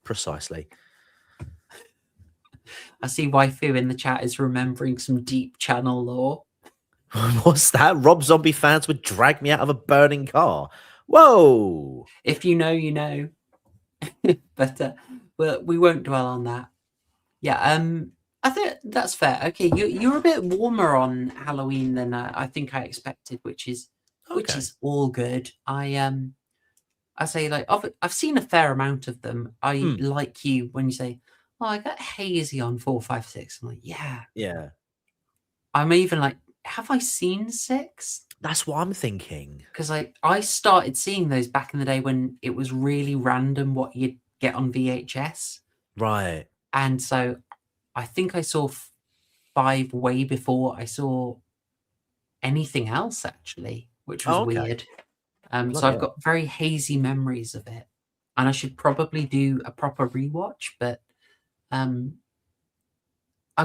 I see Waifu in the chat is remembering some deep channel lore. What's that? Rob Zombie fans would drag me out of a burning car. Whoa! If you know, you know. But we won't dwell on that. Yeah. I think that's fair. Okay, you're a bit warmer on Halloween than I think I expected, which is all good. I say, like, I've seen a fair amount of them. I like you when you say, "Oh, I got hazy on 4, 5, 6." I'm like, yeah. I'm even like, have I seen 6? That's what I'm thinking. Because I started seeing those back in the day when it was really random what you'd get on VHS. Right. And so I think I saw 5 way before I saw anything else, actually, which was Okay. weird. So Bloody I've hell. got very hazy memories of it, and I should probably do a proper rewatch. But I've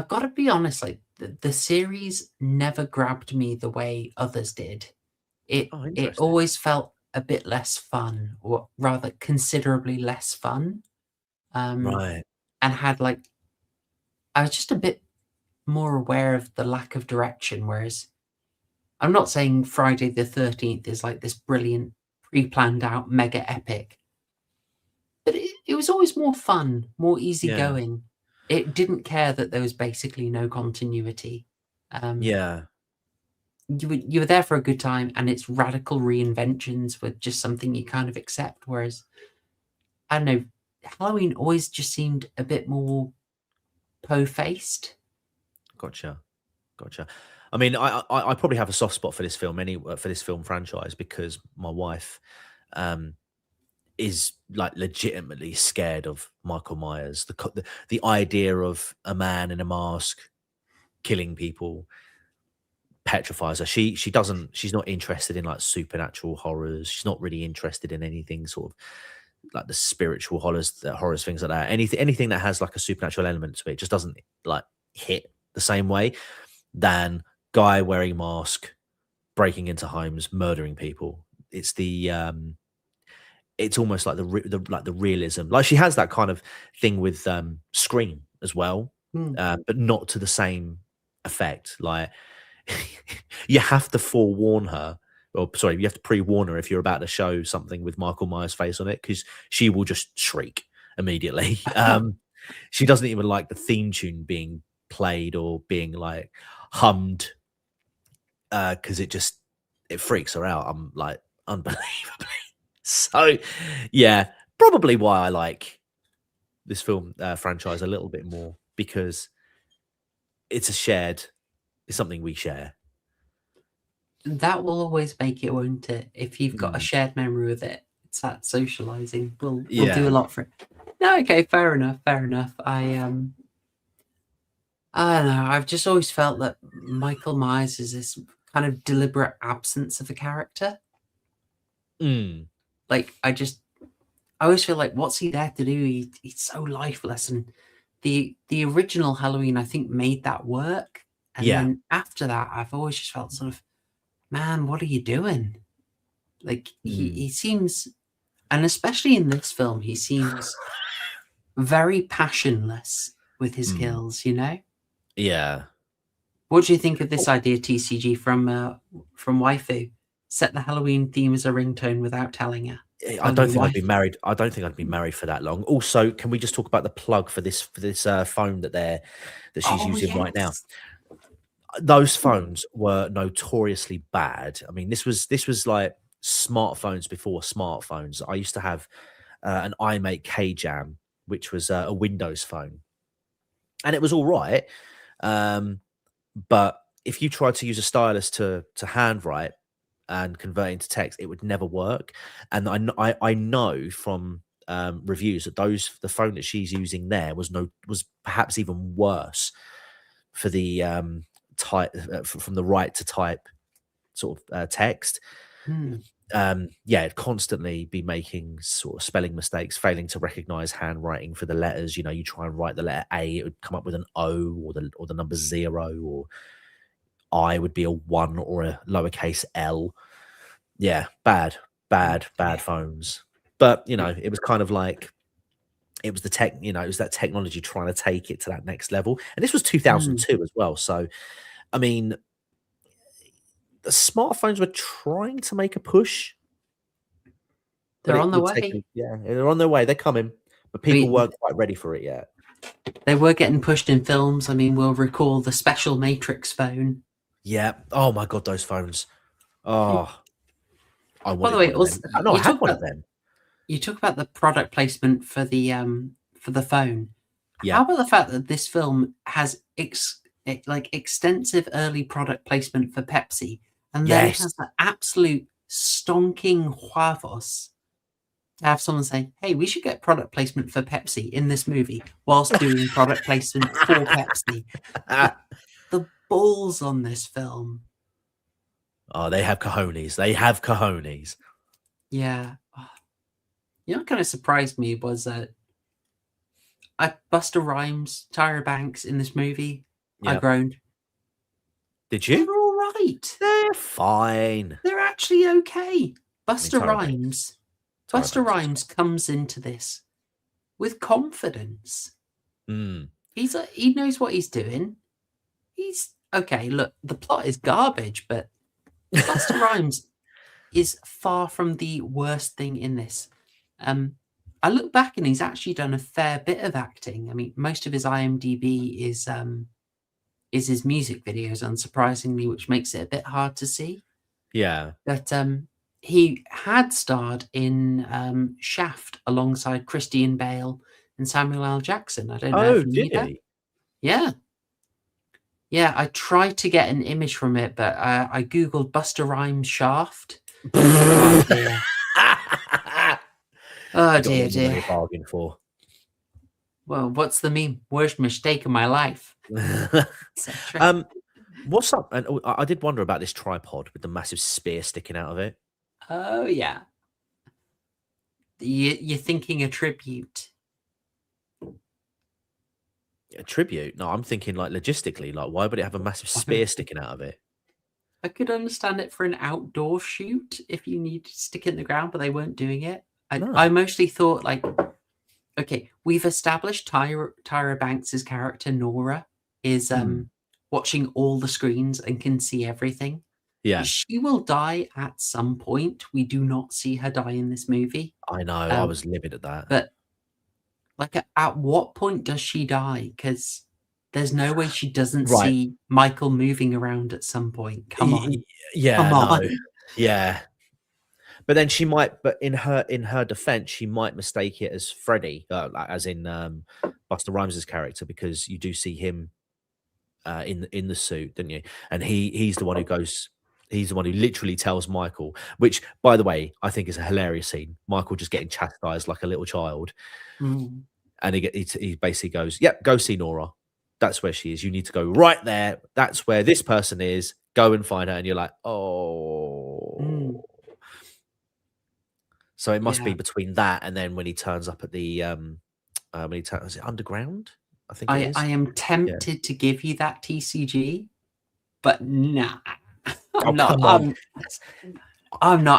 got to be honest, like the series never grabbed me the way others did. It Oh, it interesting. always felt a bit less fun, or rather considerably less fun. Right. And had like I was just a bit more aware of the lack of direction. Whereas I'm not saying Friday the 13th is like this brilliant, pre-planned out mega epic, but it was always more fun, more Yeah. easygoing. It didn't care that there was basically no continuity. Yeah. You were there for a good time, and its radical reinventions were just something you kind of accept. Whereas, I don't know, Halloween always just seemed a bit more po-faced. Gotcha. I mean, I probably have a soft spot for this film for this film franchise, because my wife is like legitimately scared of Michael Myers. The idea of a man in a mask killing people petrifies her. She's not interested in like supernatural horrors. She's not really interested in anything sort of like the spiritual horrors, things like that. Anything that has like a supernatural element to it just doesn't like hit the same way than guy wearing mask, breaking into homes, murdering people. It's the it's almost like the realism. Like she has that kind of thing with Scream as well, but not to the same effect. Like you have to forewarn her, or sorry, you have to pre-warn her if you're about to show something with Michael Myers' face on it, because she will just shriek immediately. She doesn't even like the theme tune being played or being like hummed, because it freaks her out. I'm like, unbelievably. So yeah, probably why I like this film franchise a little bit more, because it's something we share. That will always make it, won't it? If you've got a shared memory with it, it's that socializing. We'll do a lot for it. No, okay, fair enough. I don't know. I've just always felt that Michael Myers is this kind of deliberate absence of a character. Like I always feel like, what's he there to do? He's so lifeless, and the original Halloween, I think, made that work. And then after that, I've always just felt sort of, man, what are you doing? Like he seems, and especially in this film, he seems very passionless with his kills. You know? Yeah. What do you think of this idea, TCG, from Waifu? Set the Halloween theme as a ringtone without telling her. I don't think I'd be married. I don't think I'd be married for that long. Also, can we just talk about the plug for this phone that she's using right now? Those phones were notoriously bad. I mean, this was like smartphones before smartphones. I used to have an iMate K-Jam, which was a Windows phone, and it was all right. But if you tried to use a stylus to handwrite and convert into text, it would never work. And I know from reviews that the phone that she's using there was perhaps even worse for the type from the right to type sort of text. It'd constantly be making sort of spelling mistakes, failing to recognize handwriting for the letters. You know, you try and write the letter A, it would come up with an O, or the number 0, or I would be a 1 or a lowercase L. Yeah, bad phones. But you know, it was kind of like, it was it was that technology trying to take it to that next level. And this was 2002 as well. So, I mean, the smartphones were trying to make a push. They're on the way. They're on their way. They're coming, but people weren't quite ready for it yet. They were getting pushed in films. I mean, we'll recall the special Matrix phone. Yeah. Oh my God, those phones. Oh, I wanted. By the way, also, I had one of them. You talk about the product placement for the phone. Yeah. How about the fact that this film has extensive early product placement for Pepsi, and then it has the absolute stonking huevos to have someone say, "Hey, we should get product placement for Pepsi in this movie," whilst doing product placement for Pepsi. balls on this film. Oh, they have cojones. They have cojones. Yeah. You know what kind of surprised me was that Busta Rhymes, Tyra Banks in this movie, I Yep. groaned. Did They're you? all right. They're fine. They're actually okay. Busta Tyra Banks. Rhymes. Tyra Busta Banks. Rhymes comes into this with confidence. Mm. He knows what he's doing. He's okay. Look, the plot is garbage, but Busta Rhymes is far from the worst thing in this. I look back and he's actually done a fair bit of acting. I mean, most of his IMDb is his music videos, unsurprisingly, which makes it a bit hard to see. Yeah. But he had starred in Shaft alongside Christian Bale and Samuel L. Jackson. I don't know Oh, if you knew did that. he? Yeah. Yeah, I tried to get an image from it, but I googled Busta Rhymes Shaft. Oh dear. Oh dear, dear. Bargain for. Well, what's the meme? Worst mistake of my life. etc. What's up? And I did wonder about this tripod with the massive spear sticking out of it. Oh yeah. You're thinking a tribute. A tribute? No, I'm thinking like logistically. Like, why would it have a massive spear sticking out of it? I could understand it for an outdoor shoot if you need to stick it in the ground, but they weren't doing it. I mostly thought like, okay, we've established Tyra Banks's character Nora is watching all the screens and can see everything. Yeah, she will die at some point. We do not see her die in this movie. I know. I was livid at that. But like, at what point does she die? Because there's no way she doesn't see Michael moving around at some point. Come on. Yeah, come on. No. Yeah. But then she might, but in her defense, she might mistake it as Freddy, as in Busta Rhymes' character, because you do see him in the suit, don't you? And he's the one who goes. He's the one who literally tells Michael, which, by the way, I think is a hilarious scene. Michael just getting chastised like a little child, and he basically goes, "Yep, go see Nora. That's where she is. You need to go right there. That's where this person is. Go and find her." And you're like, "Oh." So it must be between that and then when he turns up at the is it underground? I think it is. I am tempted to give you that TCG, but nah. I'm not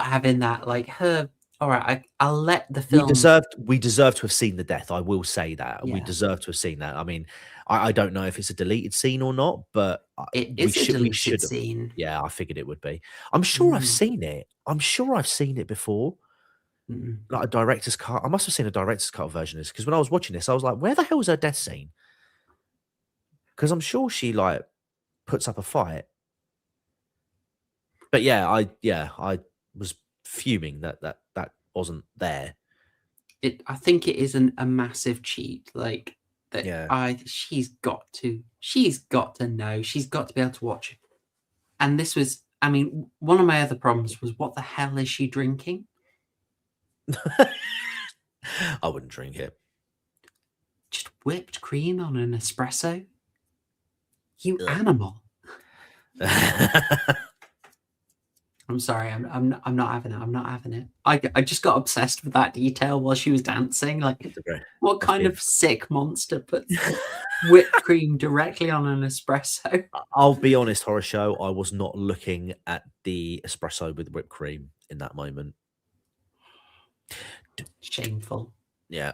having that. Like her. All right, I'll let the film. We deserve to have seen the death. I will say that we deserve to have seen that. I mean, I don't know if it's a deleted scene or not, but it is a deleted scene. Yeah, I figured it would be. I'm sure I've seen it. I'm sure I've seen it before. Like a director's cut. I must have seen a director's cut version of this because when I was watching this, I was like, "Where the hell is her death scene?" Because I'm sure she like puts up a fight. But yeah, I was fuming that wasn't there. I think it is a massive cheat. Like that. Yeah. She's got to know. She's got to be able to watch it. And this was, I mean, one of my other problems was, what the hell is she drinking? I wouldn't drink it. Just whipped cream on an espresso? You animal. I'm sorry, I'm not having it. I'm not having it. I just got obsessed with that detail while she was dancing. Like, what kind of sick monster puts whipped cream directly on an espresso? I'll be honest, Horrorshow, I was not looking at the espresso with whipped cream in that moment. Shameful. Yeah.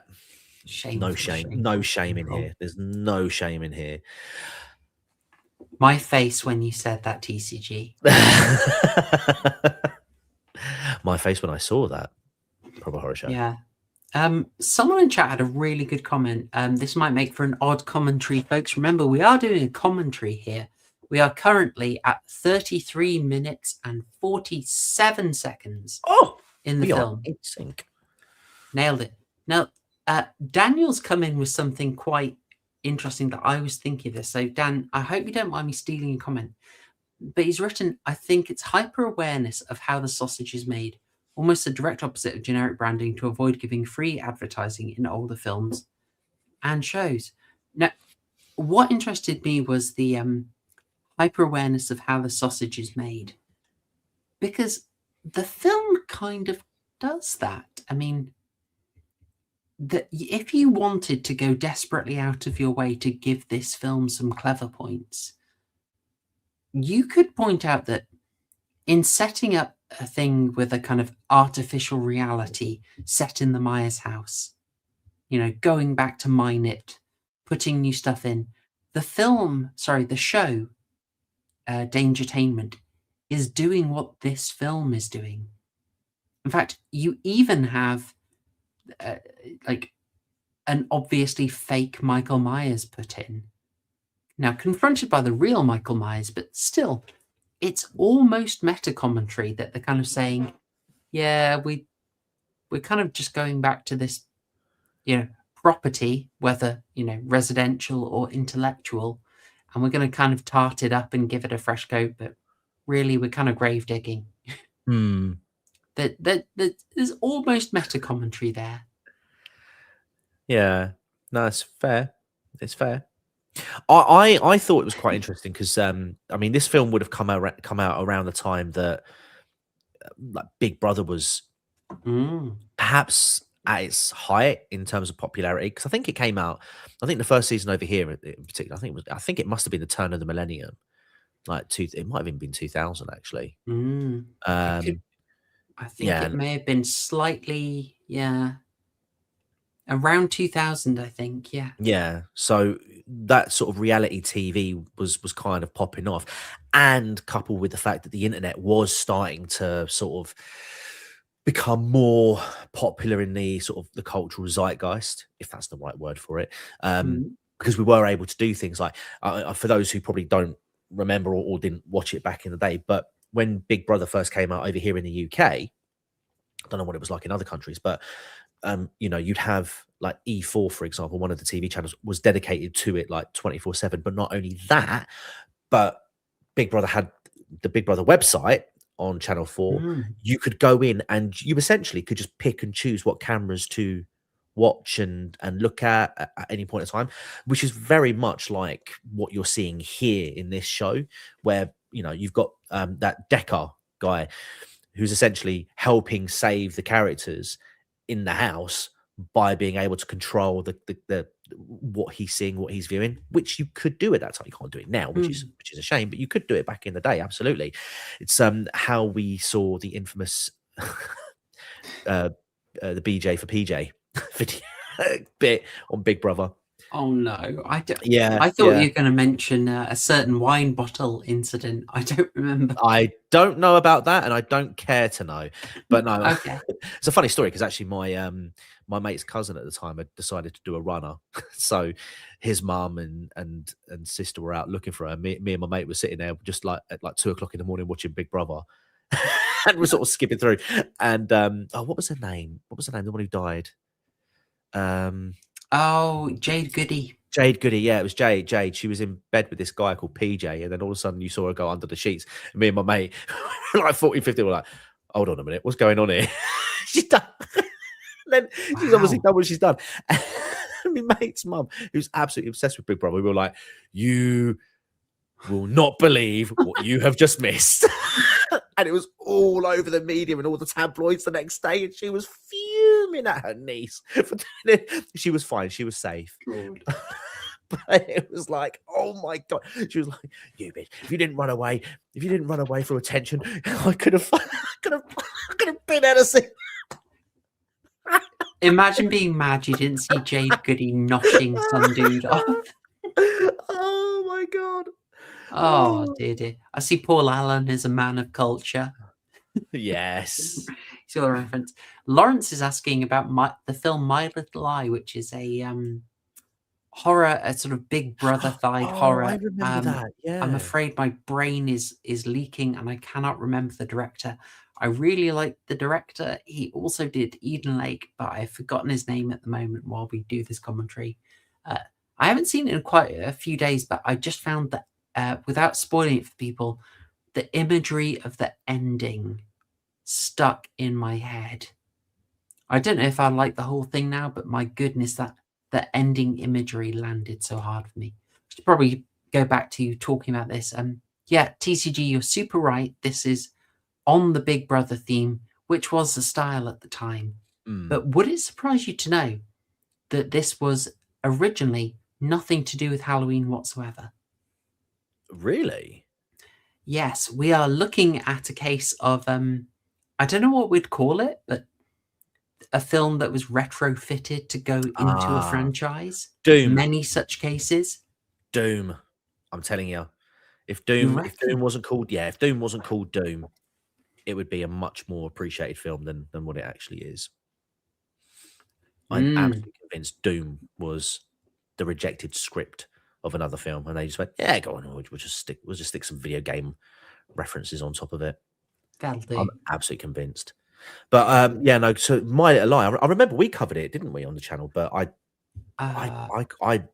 Shameful. No shame. No shame in here. There's no shame in here. My face when you said that, TCG. My face when I saw that. Proper Horrorshow. Yeah. Someone in chat had a really good comment. This might make for an odd commentary, folks. Remember, we are doing a commentary here. We are currently at 33 minutes and 47 seconds in the film. In sync. Nailed it. Now, Daniel's come in with something quite interesting that I was thinking of this. So, Dan, I hope you don't mind me stealing a comment. But he's written, I think it's hyper-awareness of how the sausage is made. Almost the direct opposite of generic branding to avoid giving free advertising in older films and shows. Now, what interested me was the hyper awareness of how the sausage is made, because the film kind of does that. I mean, if you wanted to go desperately out of your way to give this film some clever points, you could point out that in setting up a thing with a kind of artificial reality set in the Myers house, going back to mine it, putting new stuff in, the show, Dangertainment, is doing what this film is doing. In fact, you even have like an obviously fake Michael Myers put in. Now, confronted by the real Michael Myers, but still, it's almost meta commentary that they're kind of saying, yeah, we're kind of just going back to this, property, whether, residential or intellectual, and we're going to kind of tart it up and give it a fresh coat, but really we're kind of grave digging. There's almost meta commentary there. Yeah, no, it's fair. It's fair. I thought it was quite interesting because I mean, this film would have come out around the time that like Big Brother was perhaps at its height in terms of popularity. Because I think it came out. I think the first season over here, in particular, I think it must have been the turn of the millennium. It might have even been 2000 actually. I think it may have been slightly, around 2000, I think, yeah. So that sort of reality TV was kind of popping off, and coupled with the fact that the internet was starting to sort of become more popular in the sort of the cultural zeitgeist, if that's the right word for it, because we were able to do things like, for those who probably don't remember or didn't watch it back in the day, but when Big Brother first came out over here in the UK, I don't know what it was like in other countries, but you'd have like E4, for example, one of the TV channels was dedicated to it like 24/7. But not only that, but Big Brother had the Big Brother website on Channel 4. You could go in and you essentially could just pick and choose what cameras to watch and look at any point in time, which is very much like what you're seeing here in this show, where you've got that Decker guy who's essentially helping save the characters in the house by being able to control the what he's seeing, what he's viewing, which you could do at that time. You can't do it now, which is a shame, but you could do it back in the day. Absolutely. It's how we saw the infamous the BJ for PJ video bit on Big Brother. Oh no, I thought you were going to mention a certain wine bottle incident. I don't remember. I don't know about that, and I don't care to know. But no, okay. It's a funny story because actually my mate's cousin at the time had decided to do a runner, so his mum and sister were out looking for her. Me and my mate were sitting there just like at like 2:00 in the morning watching Big Brother, and we're sort of skipping through. And what was her name? What was her name? The one who died. Oh, Jade Goody. Jade Goody, yeah, it was Jade. She was in bed with this guy called PJ, and then all of a sudden you saw her go under the sheets. And me and my mate, like 40, 50, were like, hold on a minute, what's going on here? She's done. Then she's obviously done what she's done. And my mate's mum, who's absolutely obsessed with Big Brother, we were like, you will not believe what you have just missed. And it was all over the media and all the tabloids the next day, and she was fuming at her niece for doing it. She was fine, she was safe. But it was like, oh my god. She was like, you bitch, if you didn't run away from attention, I could have been out of scene. Imagine being mad you didn't see Jade Goody knocking some dude off. Oh my god. Oh dear. I see Paul Allen is a man of culture. Yes. It's your reference. Lawrence is asking about the film My Little Lie, which is a horror, a sort of Big Brother side horror. I remember that. Yeah. I'm afraid my brain is leaking and I cannot remember the director. I really like the director. He also did Eden Lake, but I've forgotten his name at the moment while we do this commentary. I haven't seen it in quite a few days, but I just found that without spoiling it for people, the imagery of the ending stuck in my head. I don't know if I like the whole thing now, but my goodness, that the ending imagery landed so hard for me. I should probably go back to you talking about this. Yeah, TCG, you're super right. This is on the Big Brother theme, which was the style at the time. But would it surprise you to know that this was originally nothing to do with Halloween whatsoever? Really? Yes, we are looking at a case of I don't know what we'd call it, but a film that was retrofitted to go into a franchise. Doom. Many such cases. Doom. I'm telling you, if You Doom reckon? wasn't called Doom, it would be a much more appreciated film than what it actually is. I'm absolutely convinced Doom was the rejected script of another film, and they just went, "Yeah, go on, we'll just stick some video game references on top of it." That'll do. I'm absolutely convinced. But yeah, no. So My Little Lie, I remember we covered it, didn't we, on the channel? But I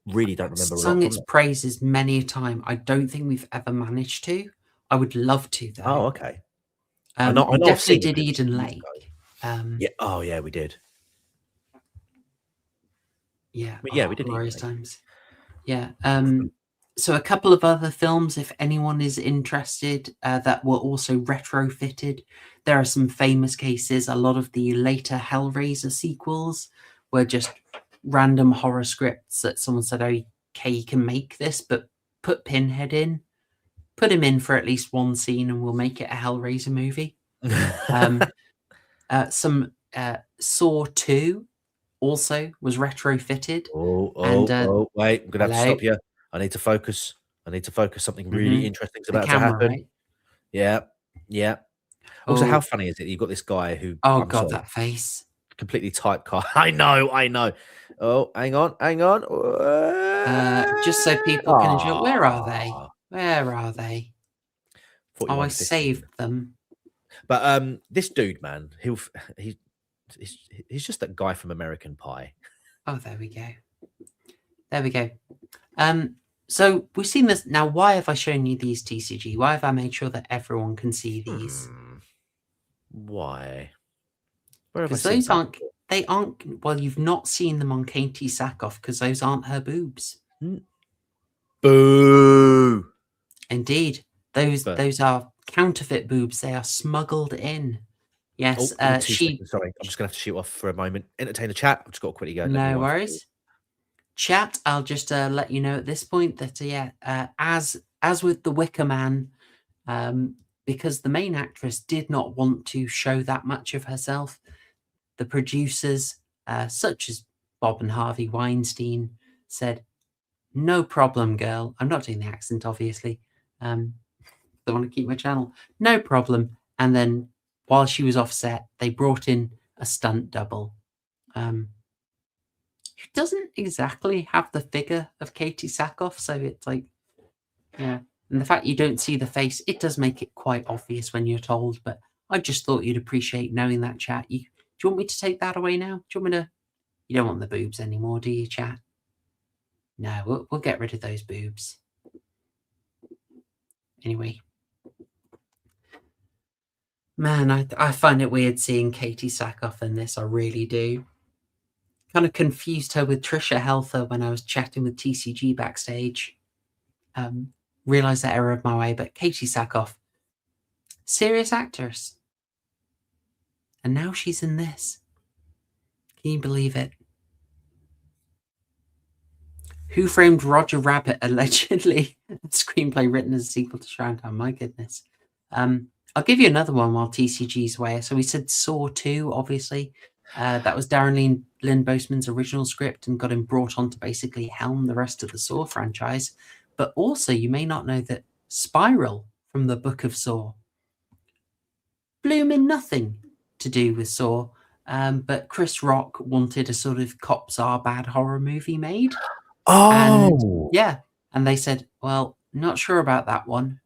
really don't remember. Sung its praises many a time. I don't think we've ever managed to. I would love to, though. Oh, okay. I know I've definitely seen it, did but Eden years Lake. ago. Yeah. Oh, yeah, we did. Yeah. But yeah, we did Eden Glorious Lake. times. Yeah. So a couple of other films, if anyone is interested, that were also retrofitted. There are some famous cases. A lot of the later Hellraiser sequels were just random horror scripts that someone said, "Okay, you can make this, but put Pinhead in, put him in for at least one scene, and we'll make it a Hellraiser movie." Some Saw 2 also was retrofitted. Wait, I'm gonna have to stop you. I need to focus. Something really interesting is about to happen. Right? Yeah. Also, how funny is it? You've got this guy who. Oh God, that face! Completely typecast. I know. Oh, hang on. Just so people can enjoy. Where are they? Oh, I saved them. But this dude, man, he's just that guy from American Pie. Oh, there we go. So we've seen this now. Why have I shown you these TCG? Why have I made sure that everyone can see these? Why? Because those aren't. They aren't. Well, you've not seen them on Katie Sackhoff because those aren't her boobs. Boo! Indeed, those are counterfeit boobs. They are smuggled in. Yes, Sorry, I'm just gonna have to shoot off for a moment. Entertain the chat. I've just got to quickly go. No worries. Chat. I'll just let you know at this point that as with the Wicker Man, because the main actress did not want to show that much of herself, the producers, such as Bob and Harvey Weinstein, said, "No problem, girl." I'm not doing the accent, obviously. I want to keep my channel. No problem. And then while she was offset, they brought in a stunt double. Who doesn't exactly have the figure of Katie Sackhoff, so it's like, yeah. And the fact you don't see the face, it does make it quite obvious when you're told, but I just thought you'd appreciate knowing that, chat. Do you want me to take that away now? Do you want me to? You don't want the boobs anymore, do you, chat? No, we'll get rid of those boobs. Anyway. Man, I find it weird seeing Katie Sackhoff in this. I really do. Kind of confused her with Trisha Helfer when I was chatting with TCG backstage. Realised that error of my way, but Katie Sackhoff, serious actress. And now she's in this. Can you believe it? Who Framed Roger Rabbit, allegedly a screenplay written as a sequel to Shroudtown. My goodness. I'll give you another one while TCG's away. So we said Saw 2, obviously. That was Darren Lynn Boseman's original script and got him brought on to basically helm the rest of the Saw franchise. But also, you may not know that Spiral from the Book of Saw, blooming nothing to do with Saw, but Chris Rock wanted a sort of cops are bad horror movie made. Oh, and they said, "Well, not sure about that one."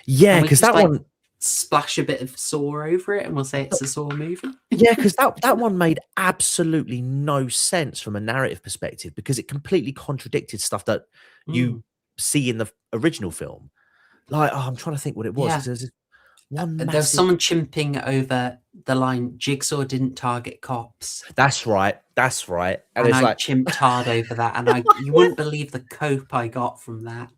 Yeah, because that one splash a bit of Saw over it, and we'll say it's a Saw movie. Yeah, because that one made absolutely no sense from a narrative perspective because it completely contradicted stuff that you see in the original film. Like, I'm trying to think what it was. There's There's someone chimping over the line, Jigsaw didn't target cops. That's right. And I chimped hard over that, and you wouldn't believe the cope I got from that.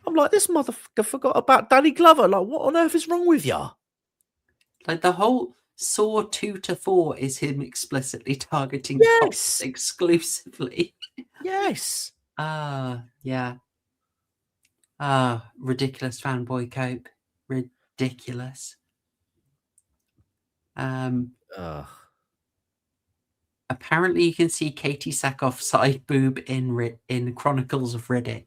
I'm like, this motherfucker forgot about Danny Glover. Like, what on earth is wrong with you? Like the whole Saw 2 to 4 is him explicitly targeting cops Yes. exclusively. Yes. Yeah. Ridiculous fanboy cope. Ridiculous. Apparently you can see Katie Sackhoff's side boob in Chronicles of Riddick.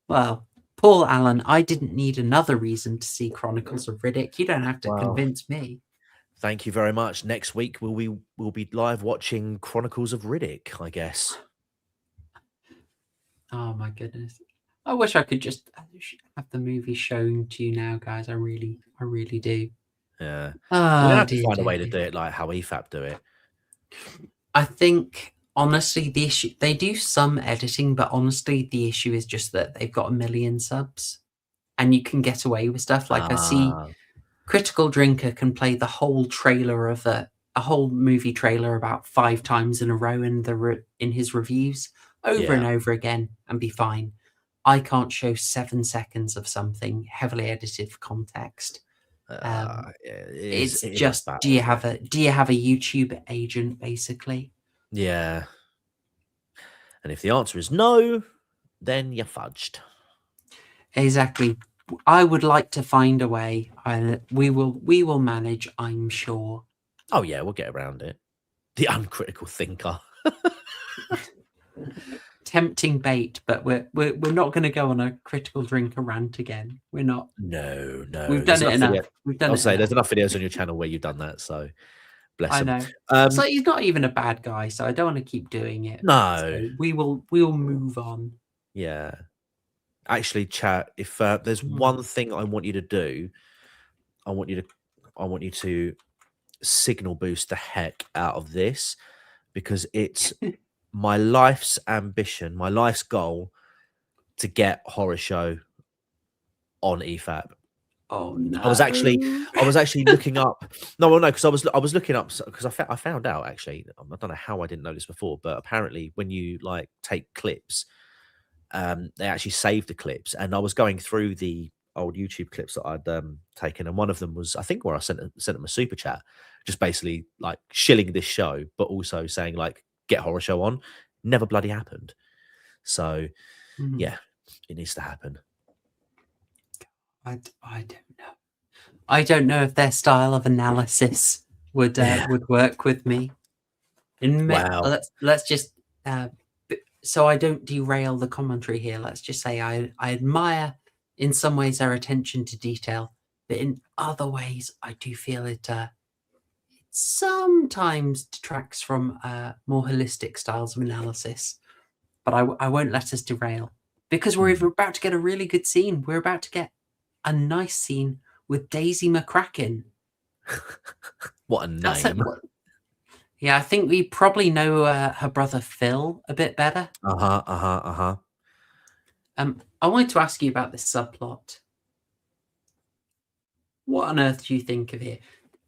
Well, Paul Allen, I didn't need another reason to see Chronicles of Riddick. You don't have to convince me. Thank you very much. Next week we'll be live watching Chronicles of Riddick, I guess. Oh my goodness. I wish I could just have the movie shown to you now, guys. I really do. Yeah. Oh, we're gonna have to find a way to do it like how EFAP do it. I think honestly the issue, they do some editing, but honestly the issue is just that they've got 1 million subs and you can get away with stuff. Like I see Critical Drinker can play the whole trailer of a whole movie trailer about 5 times in a row in his reviews over and over again and be fine. I can't show 7 seconds of something heavily edited for context. It's just do you have a YouTube agent basically? Yeah. And if the answer is no, then you're fudged. Exactly. I would like to find a way. We will manage, I'm sure. Oh yeah, we'll get around it. The uncritical thinker. Tempting bait, but we're not going to go on a Critical Drinker rant again. We're not. No. We've done it enough. There's enough videos on your channel where you've done that, so bless him. I know. So he's not even a bad guy, so I don't want to keep doing it. No. So we will move on. Yeah. Actually, chat, if there's one thing I want you to do, I want you to signal boost the heck out of this, because it's my life's ambition, my life's goal to get Horrorshow on EFAP. Oh no! I was actually looking up. No, because I was looking up because I found out actually. I don't know how I didn't know this before, but apparently when you like take clips, they actually save the clips. And I was going through the old YouTube clips that I'd taken, and one of them was I think where I sent them a super chat, just basically like shilling this show, but also saying like get Horrorshow on. Never bloody happened. So yeah, it needs to happen. I don't know. I don't know if their style of analysis would work with me. Wow. Let's just so I don't derail the commentary here. Let's just say I admire in some ways their attention to detail, but in other ways I do feel it sometimes detracts from more holistic styles of analysis. But I won't let us derail, because we're about to get a really good scene. We're about to get a nice scene with Daisy McCracken. What a name. Yeah, I think we probably know her brother Phil a bit better. I wanted to ask you about this subplot. What on earth do you think of it?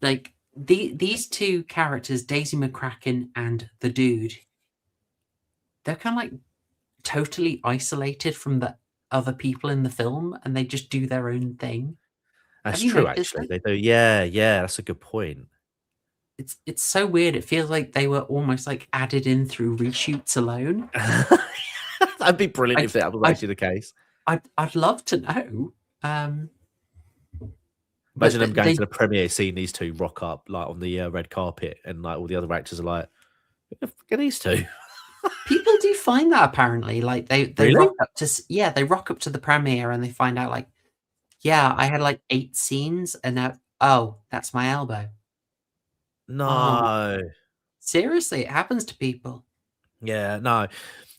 Like these two characters, Daisy McCracken and the dude, they're kind of like totally isolated from the other people in the film, and they just do their own thing. That's true, actually. They do. Yeah, that's a good point. It's so weird. It feels like they were almost like added in through reshoots alone. That'd be brilliant if that was actually the case. I'd love to know. Imagine them going to the premiere, seeing these two rock up like on the red carpet, and like all the other actors are like, "Who the fuck are these two?" People do find that apparently. Like they really? rock up to they rock up to the premiere and they find out like, yeah, I had like 8 scenes, and now that's my elbow. No, seriously, it happens to people. Yeah, no.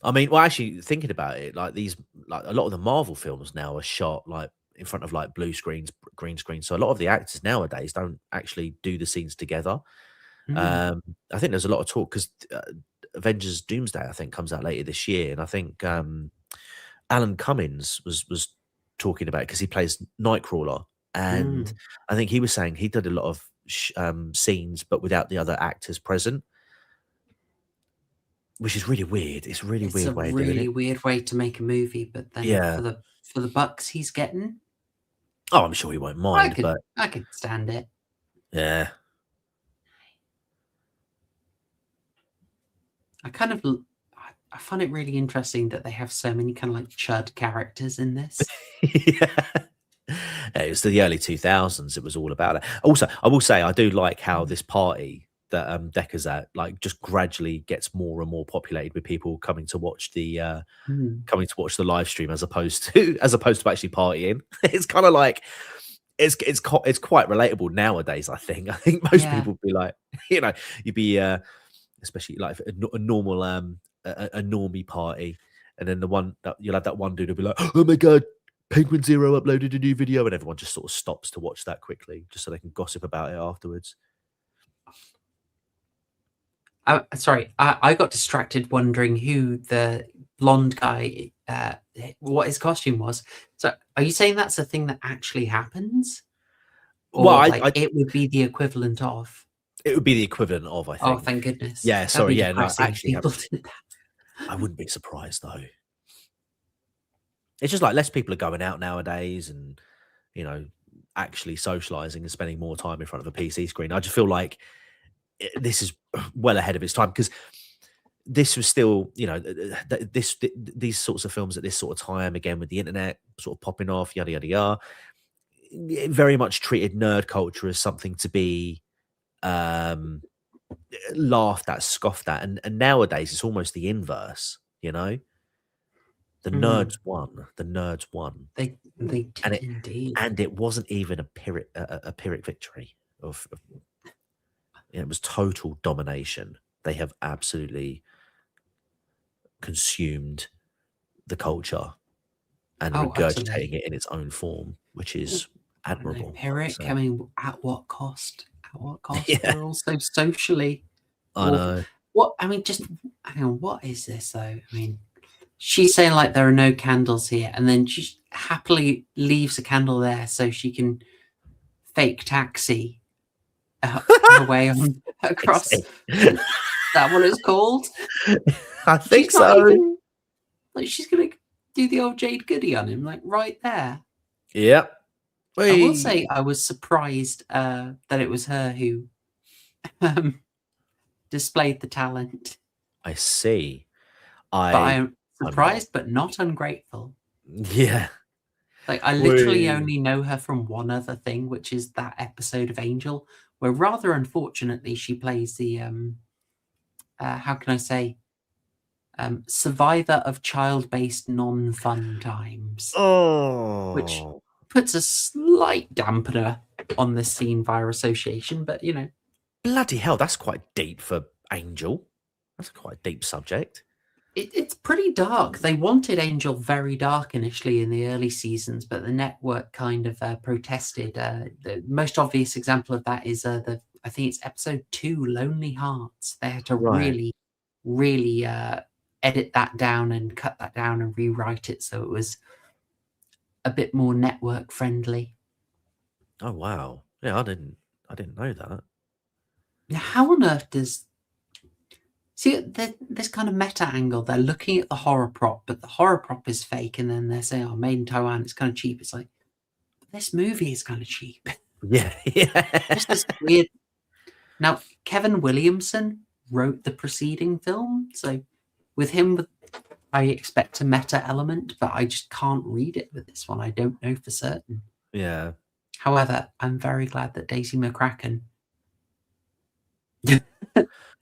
I mean, well, actually, thinking about it, like a lot of the Marvel films now are shot like in front of like blue screens, green screens. So a lot of the actors nowadays don't actually do the scenes together. I think there's a lot of talk because Avengers Doomsday, I think, comes out later this year, and I think Alan Cummins was talking about it because he plays Nightcrawler, and I think he was saying he did a lot of scenes, but without the other actors present, which is really weird. It's a really weird way. It's a really weird way to make a movie, but then for the bucks he's getting, Oh, I'm sure he won't I mind, could but I could stand it. yeah. I find it really interesting that they have so many kind of like chud characters in this. Yeah. It was the early 2000s. It was all about it. Also, I will say I do like how this party that Decca's at, like, just gradually gets more and more populated with people coming to watch the live stream as opposed to actually partying. It's kind of like it's quite relatable nowadays. I think most Yeah. people would be like, you'd be especially like a normal a normie party, and then you'll have that one dude who'll be like, oh my god, Penguin Zero uploaded a new video, and everyone just sort of stops to watch that quickly just so they can gossip about it afterwards. Sorry, I got distracted wondering who the blonde guy, what his costume was. So, are you saying that's a thing that actually happens? Or Well, it would be the equivalent of? It would be the equivalent of, I think. Oh, thank goodness. Yeah, That'd sorry, be yeah, no, depressing if actually, people did that. I wouldn't be surprised though. It's just like less people are going out nowadays, and actually socializing and spending more time in front of a PC screen. I just feel like this is well ahead of its time, because this was still, these sorts of films at this sort of time, again with the internet sort of popping off, yada yada yada, it very much treated nerd culture as something to be laughed at, scoffed at, and nowadays it's almost the inverse. The nerds won. The nerds won. They did indeed. And it wasn't even a Pyrrhic victory. It was total domination. They have absolutely consumed the culture and regurgitating it in its own form, which is admirable. Pyrrhic coming at what cost? At what cost? Yeah. They're also socially. I know. What hang on, what is this though? I mean, she's saying like there are no candles here, and then she happily leaves a candle there so she can fake taxi her way on across. Is that what it's called? I think so. She's gonna do the old Jade Goody on him, like right there. Yep. I will say I was surprised that it was her who displayed the talent. I see. I'm surprised, but not ungrateful. Yeah. Like, I literally only know her from one other thing, which is that episode of Angel, where rather unfortunately she plays the how can I say, survivor of child-based non-fun times. Oh, which puts a slight dampener on this scene via association, but bloody hell, that's quite deep for Angel. That's quite a deep subject. It's pretty dark. They wanted Angel very dark initially in the early seasons, but the network kind of protested. The most obvious example of that is I think it's episode 2, Lonely Hearts. They had to really, really edit that down and cut that down and rewrite it so it was a bit more network friendly. Oh wow! Yeah, I didn't know that. Now, how on earth does this kind of meta angle? They're looking at the horror prop, but the horror prop is fake, and then they're saying, "Oh, made in Taiwan, it's kind of cheap." It's like, this movie is kind of cheap. Yeah. Just this weird. Now, Kevin Williamson wrote the preceding film, so with him, I expect a meta element, but I just can't read it with this one. I don't know for certain. Yeah. However, I'm very glad that Daisy McCracken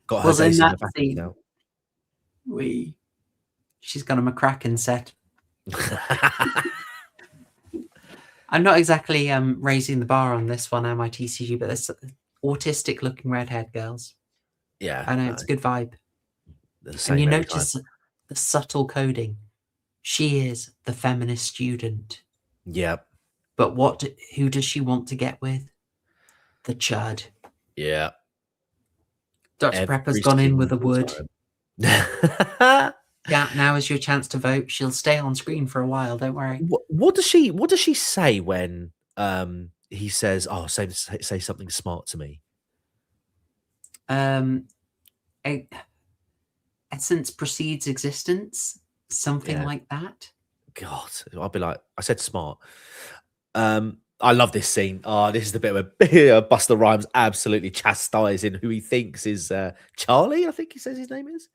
got her was in Daisy that McCracken scene. now. She's got a McCracken set. I'm not exactly raising the bar on this one, am I, TCG? But there's autistic-looking redhead girls. Yeah, I know, it's a good vibe. And you notice the subtle coding. She is the feminist student. Yep. But who does she want to get with? The chud. Yeah. Dr. Prepper's gone in with a wood. Yeah, now is your chance to vote. She'll stay on screen for a while, don't worry. What does she say when he says, "Oh, say something smart to me"? Essence precedes existence, something like that. God, I'll be like, I said smart. I love this scene. Oh, this is the bit where Busta Rhymes absolutely chastising who he thinks is Charlie. I think he says his name is.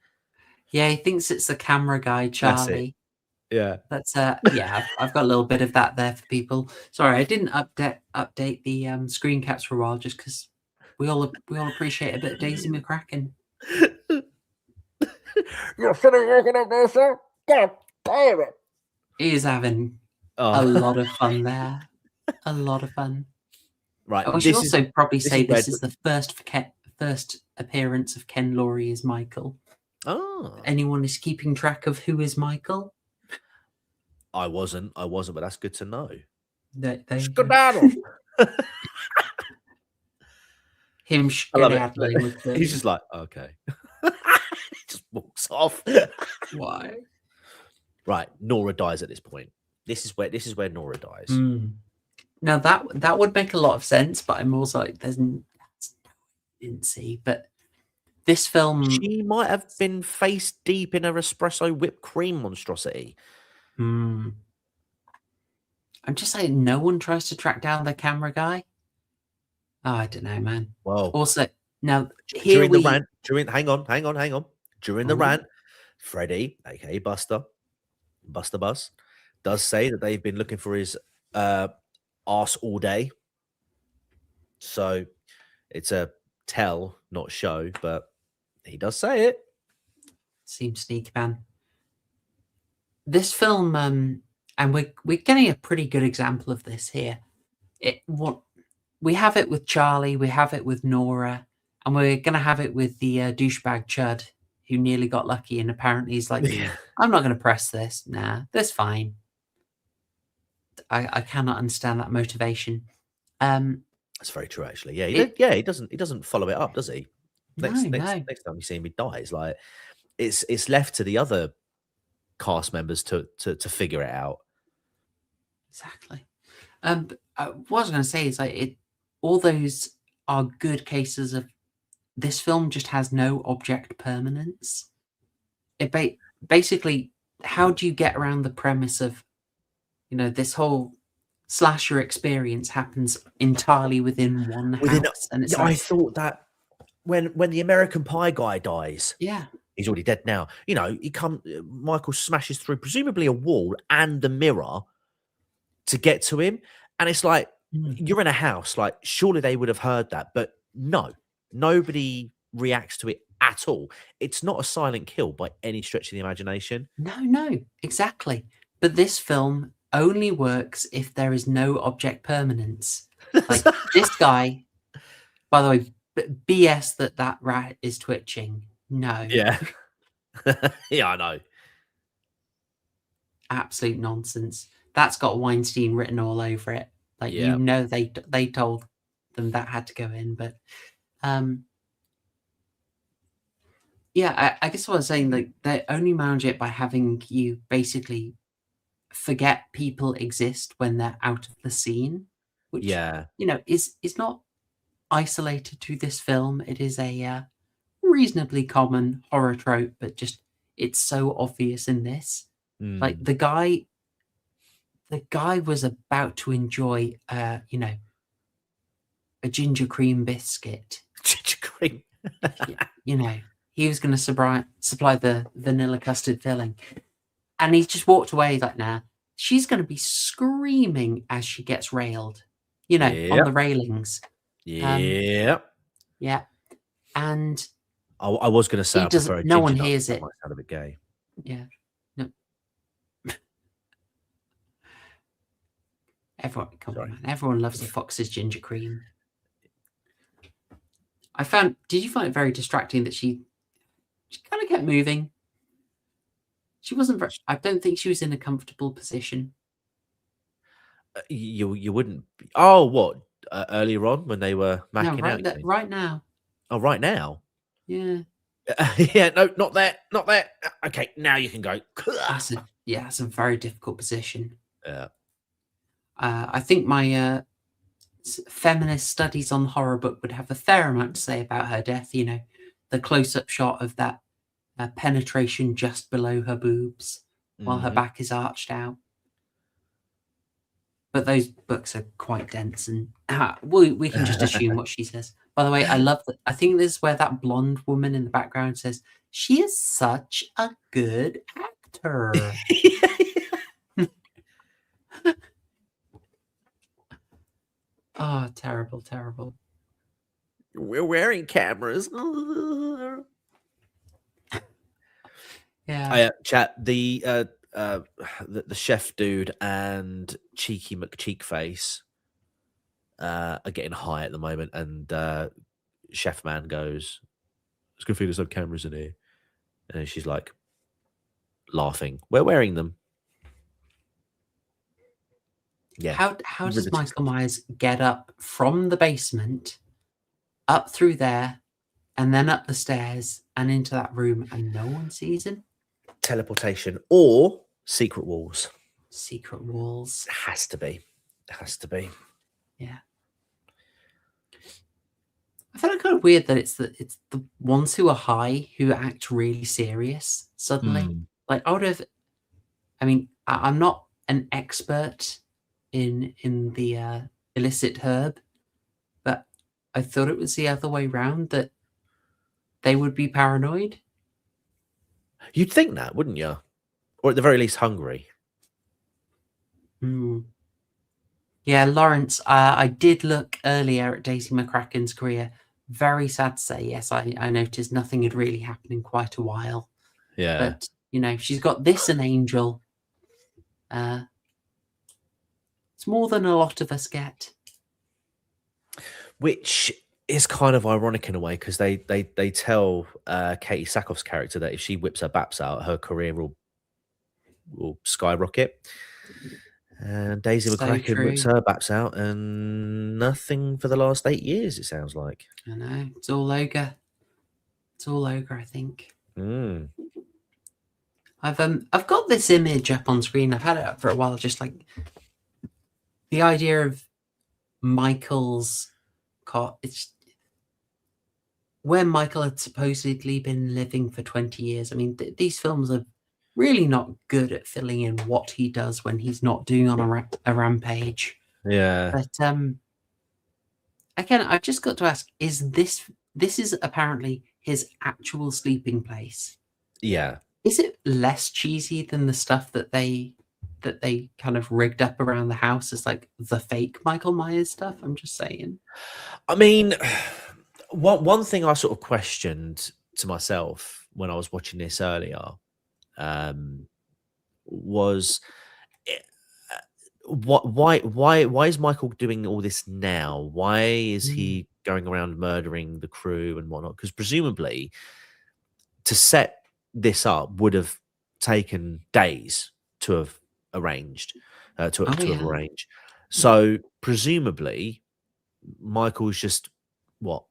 Yeah, he thinks it's the camera guy, That's it. Charlie. Yeah. That's yeah, I've got a little bit of that there for people. Sorry, I didn't update the screen caps for a while just because we all appreciate a bit of Daisy McCracken. You're sitting looking at this, sir? God damn it. He is having a lot of fun there. A lot of fun. Right. We should also probably say this is the first appearance of Ken Laurie as Michael. Oh. Anyone is keeping track of who is Michael? I wasn't, but that's good to know. Skedaddle. Him skedaddling with them. He's just like, okay. He just walks off. Why? Right, Nora dies at this point. This is where Nora dies. Now that would make a lot of sense, but I'm also like, didn't see. But this film, she might have been face deep in her espresso whipped cream monstrosity. I'm just saying, no one tries to track down the camera guy. Oh, I don't know, man. Well, also now during the rant, hang on. During the rant, Freddie, aka Buster Bus, does say that they've been looking for his arse all day. So it's a tell, not show, but he does say it. Seems sneaky, man. This film, and we're getting a pretty good example of this here. We have it with Charlie, we have it with Nora, and we're gonna have it with the douchebag Chud, who nearly got lucky, and apparently he's like, I'm not gonna press this. Nah, that's fine. I cannot understand that motivation. That's very true, actually. Yeah, he doesn't follow it up, does he? Next time you see him, he dies. Like it's left to the other cast members to figure it out. Exactly. What I was going to say is like all those are good cases of this film just has no object permanence. It basically, how do you get around the premise of, this whole slasher experience happens entirely within one house? And it's I thought that when the American Pie guy dies, he's already dead now. Michael smashes through presumably a wall and the mirror to get to him, and it's like you're in a house. Like surely they would have heard that, but no, nobody reacts to it at all. It's not a silent kill by any stretch of the imagination. No, exactly. But this film only works if there is no object permanence. Like this guy, by the way, BS that rat is twitching. No. Yeah. Yeah, I know. Absolute nonsense. That's got Weinstein written all over it. Like they told them that had to go in, but I guess what I was saying, like they only manage it by having you basically forget people exist when they're out of the scene, which is not isolated to this film. It is a reasonably common horror trope, but just it's so obvious in this. Like the guy was about to enjoy a ginger cream biscuit. Ginger cream. He was going to supply the vanilla custard filling, and he just walked away like, nah, she's going to be screaming as she gets railed, on the railings. Yeah. And I was going to say, no one hears it. Might sound a bit gay. Yeah. No. Everyone loves the Fox's ginger cream. Did you find it very distracting that she kind of kept moving? She wasn't I don't think she was in a comfortable position. You wouldn't. Oh, what? Earlier on when they were macking out? Right now. Oh, right now? Yeah. Yeah, no, not there. Okay, now you can go. That's a very difficult position. Yeah. I think my feminist studies on horror book would have a fair amount to say about her death. The close-up shot of that penetration just below her boobs while her back is arched out. but those books are quite dense, and we can just assume what she says. By the way, I love that. I think this is where that blonde woman in the background says, "She is such a good actor." Oh, terrible, terrible. We're wearing cameras. Yeah. Chat the chef dude and Cheeky McCheekface are getting high at the moment, and Chef Man goes, "It's good for you there's no cameras in here," and she's like laughing. We're wearing them. Yeah. How does Michael Myers get up from the basement, up through there, and then up the stairs and into that room, and no one sees him? Teleportation or secret walls. Secret walls. Has to be. Has to be. Yeah. I feel kind of weird that it's the ones who are high who act really serious suddenly. Like I would have. I mean, I'm not an expert in the illicit herb, but I thought it was the other way round, that they would be paranoid. You'd think that, wouldn't you? Or at the very least, hungry. Yeah, Lawrence, I did look earlier at Daisy McCracken's career. Very sad to say, yes, I noticed nothing had really happened in quite a while. Yeah. But, you know, she's got this and Angel. It's more than a lot of us get. Which is kind of ironic in a way, because they tell Katie Sackhoff's character that if she whips her baps out, her career will skyrocket. And Daisy McCracken whips her baps out, and nothing for the last 8 years, it sounds like. I know. It's all ogre. It's all ogre, I think. I've got this image up on screen. I've had it up for a while, just like the idea of Michael's cot. It's where Michael had supposedly been living for 20 years. I mean, these films are really not good at filling in what he does when he's not doing on a rampage. Yeah. But again, I've just got to ask: is this is apparently his actual sleeping place? Yeah. Is it less cheesy than the stuff that they kind of rigged up around the house as like the fake Michael Myers stuff? I'm just saying. I mean, one thing I sort of questioned to myself when I was watching this earlier was why is Michael doing all this now? Why is he going around murdering the crew and whatnot? Because presumably to set this up would have taken days to have arranged. So presumably Michael's just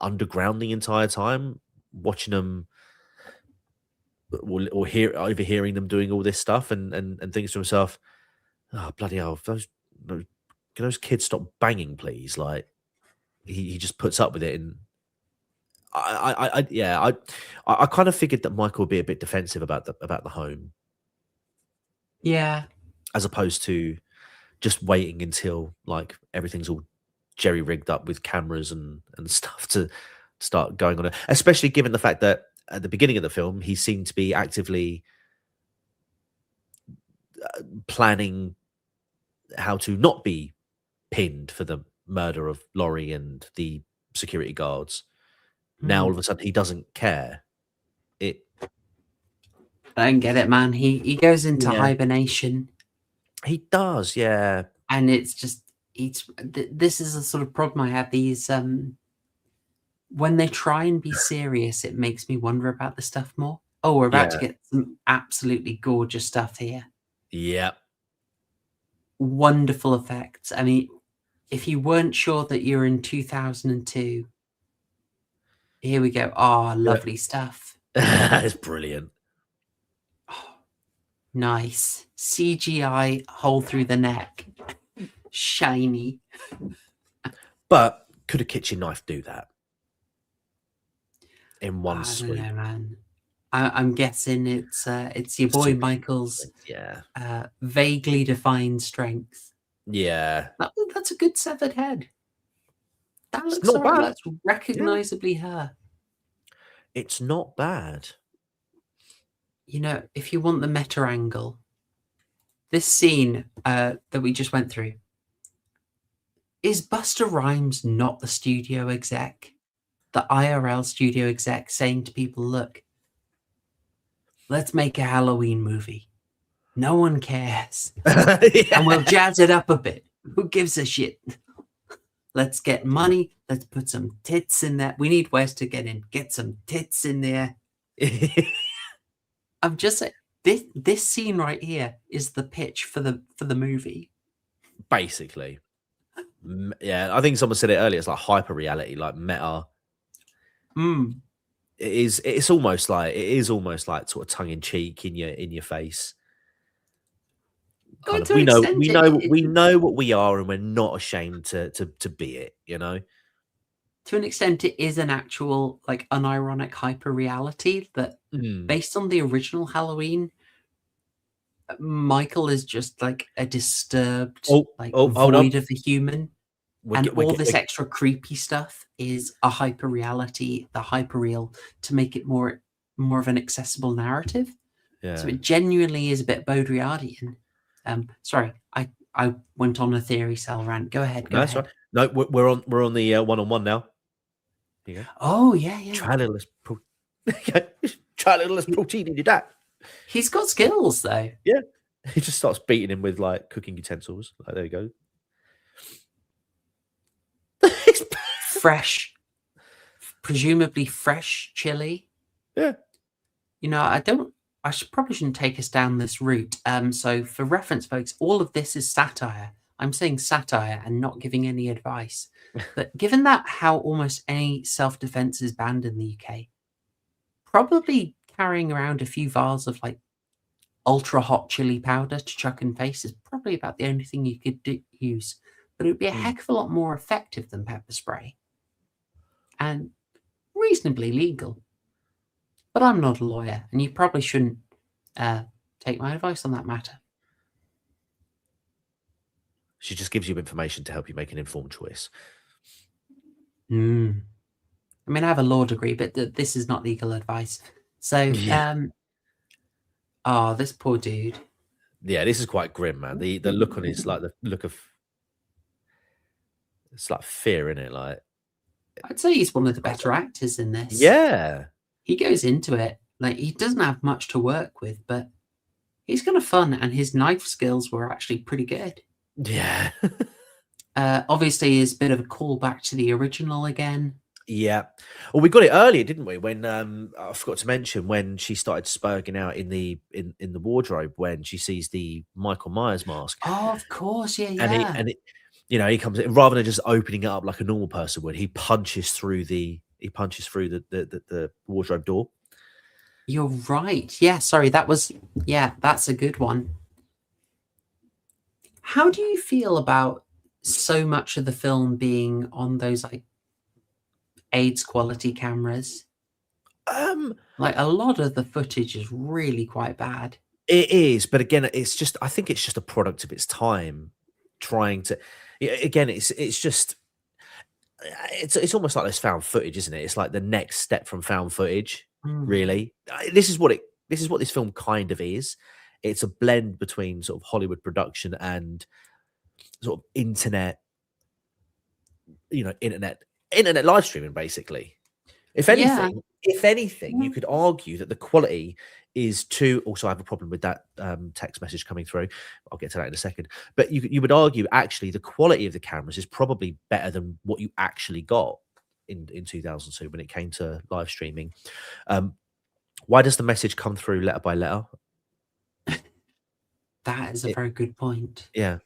underground the entire time, watching them or overhearing them doing all this stuff, and thinks to himself, "Oh bloody hell! Can those kids stop banging, please?" Like he just puts up with it, and I kind of figured that Michael would be a bit defensive about the home, Yeah, as opposed to just waiting until like everything's all jerry rigged up with cameras and stuff to start going on it. Especially given the fact that at the beginning of the film, he seemed to be actively planning how to not be pinned for the murder of Laurie and the security guards. Now all of a sudden he doesn't care. I don't get it, man. He goes into hibernation. He does, yeah. And it's just this is a sort of problem I have. These when they try and be serious, it makes me wonder about the stuff more. Oh, we're about to get some absolutely gorgeous stuff here. Yep. Wonderful effects. I mean, if you weren't sure that you're in 2002, here we go. Oh, lovely stuff. It's brilliant. Oh, nice. CGI hole through the neck. Shiny. But could a kitchen knife do that? In one sweep? I don't know, man. I'm guessing it's your boy Michael's vaguely defined strength. Yeah. That's a good severed head. That It's looks not alright. bad. That's recognizably her. It's not bad. You know, if you want the meta angle, this scene that we just went through, is Buster Rhymes not the studio exec? The IRL studio exec saying to people, look, let's make a Halloween movie. No one cares. And we'll jazz it up a bit. Who gives a shit? Let's get money. Let's put some tits in there. We need Wes to get in. Get some tits in there. I'm just saying, this scene right here is the pitch for the movie. Basically. Yeah, I think someone said it earlier. It's like hyper reality, like meta. It's almost like sort of tongue in cheek in your face. Kind of, we know what we are, and we're not ashamed to be it. You know, to an extent, it is an actual like unironic hyper reality that, based on the original Halloween, Michael is just like a disturbed, void of a human. All this extra creepy stuff is a hyper reality, the hyper real, to make it more of an accessible narrative. Yeah. So it genuinely is a bit Baudrillardian. Sorry, I went on a theory cell rant. Go ahead. Go ahead. Right. No, we're on the one-on-one now. Here you go. Oh yeah. Try a little less protein in your diet. He's got skills though. Yeah. He just starts beating him with like cooking utensils. Like, there you go. Fresh, presumably fresh chili. Yeah. You know, I probably shouldn't take us down this route. So for reference, folks, all of this is satire. I'm saying satire and not giving any advice. But given that how almost any self-defense is banned in the UK, probably carrying around a few vials of like ultra hot chili powder to chuck in face is probably about the only thing you could use. But it would be a heck of a lot more effective than pepper spray. And reasonably legal. But I'm not a lawyer, and you probably shouldn't take my advice on that matter. She just gives you information to help you make an informed choice. I mean, I have a law degree, but this is not legal advice. So, this poor dude. Yeah, this is quite grim, man. The look on his, like the look of, it's like fear in it. Like, I'd say he's one of the better actors in this. Yeah. He goes into it like he doesn't have much to work with, but he's kind of fun, and his knife skills were actually pretty good. Yeah. Obviously, it's a bit of a callback to the original again. Yeah. Well, we got it earlier, didn't we? When I forgot to mention when she started spurging out in the wardrobe when she sees the Michael Myers mask. Oh, of course, yeah. And he comes in, rather than just opening it up like a normal person would, he punches through the wardrobe door. You're right. Yeah, sorry, that's a good one. How do you feel about so much of the film being on those like AIDS quality cameras? Like a lot of the footage is really quite bad. It is, but again, I think it's just a product of its time. Trying to, again, it's almost like this found footage, isn't it? It's like the next step from found footage. Really, this is what this film kind of is. It's a blend between sort of Hollywood production and sort of internet live streaming, basically. If anything, you could argue that the quality is too. Also, I have a problem with that text message coming through. I'll get to that in a second. But you would argue actually the quality of the cameras is probably better than what you actually got in 2002 when it came to live streaming. Why does the message come through letter by letter? That is a very good point. Yeah,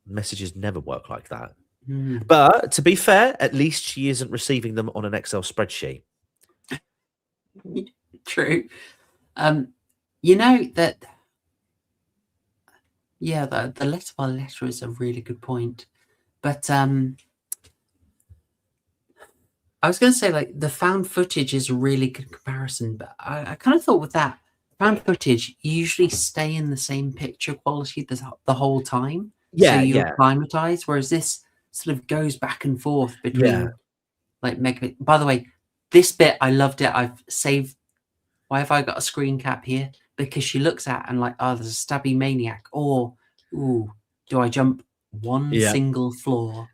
messages never work like that. But to be fair, at least she isn't receiving them on an Excel spreadsheet. True. You know that. Yeah, the letter by letter is a really good point, but I was going to say like the found footage is a really good comparison, but I kind of thought with that found footage usually stay in the same picture quality the whole time. So Yeah, you yeah, acclimatize, whereas this sort of goes back and forth yeah. between like mega. By the way, this bit I loved it. I've saved. Why have I got a screen cap here? Because she looks at and like, oh, there's a stabby maniac. Or, ooh, do I jump one Yeah. single floor?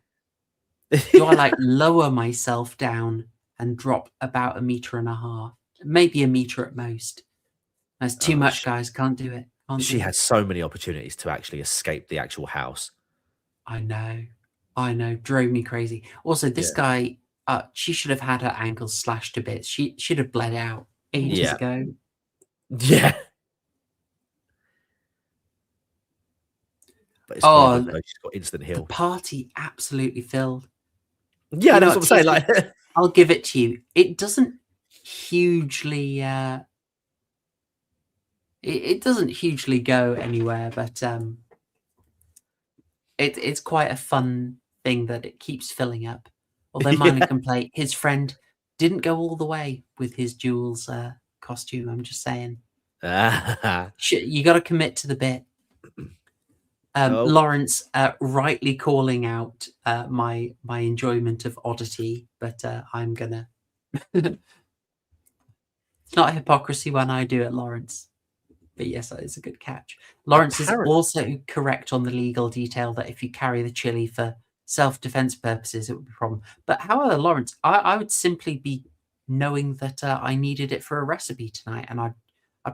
Do I like lower myself down and drop about 1.5 meters? Maybe 1 meter at most. That's too much, guys. Can't do it. Can't She do had it. so many opportunities to actually escape the actual house. I know. Drove me crazy. Also, this guy, she should have had her ankles slashed to bits. She should have bled out ages ago. Yeah. But it's very good, though. She's got instant The heal. party absolutely filled. Yeah, You know that's what I'm saying. what, Like, I'll give it to you. It doesn't hugely it doesn't hugely go anywhere, but it's quite a fun thing that it keeps filling up. Although my only complaint, his friend didn't go all the way with his Jules costume. I'm just saying. You got to commit to the bit. Lawrence rightly calling out my enjoyment of oddity, but I'm gonna. It's not hypocrisy when I do it, Lawrence. But yes, that is a good catch. Lawrence is also correct on the legal detail that if you carry the chili for self-defense purposes, it would be a problem. But however, Lawrence, I would simply be knowing that I needed it for a recipe tonight, and I'd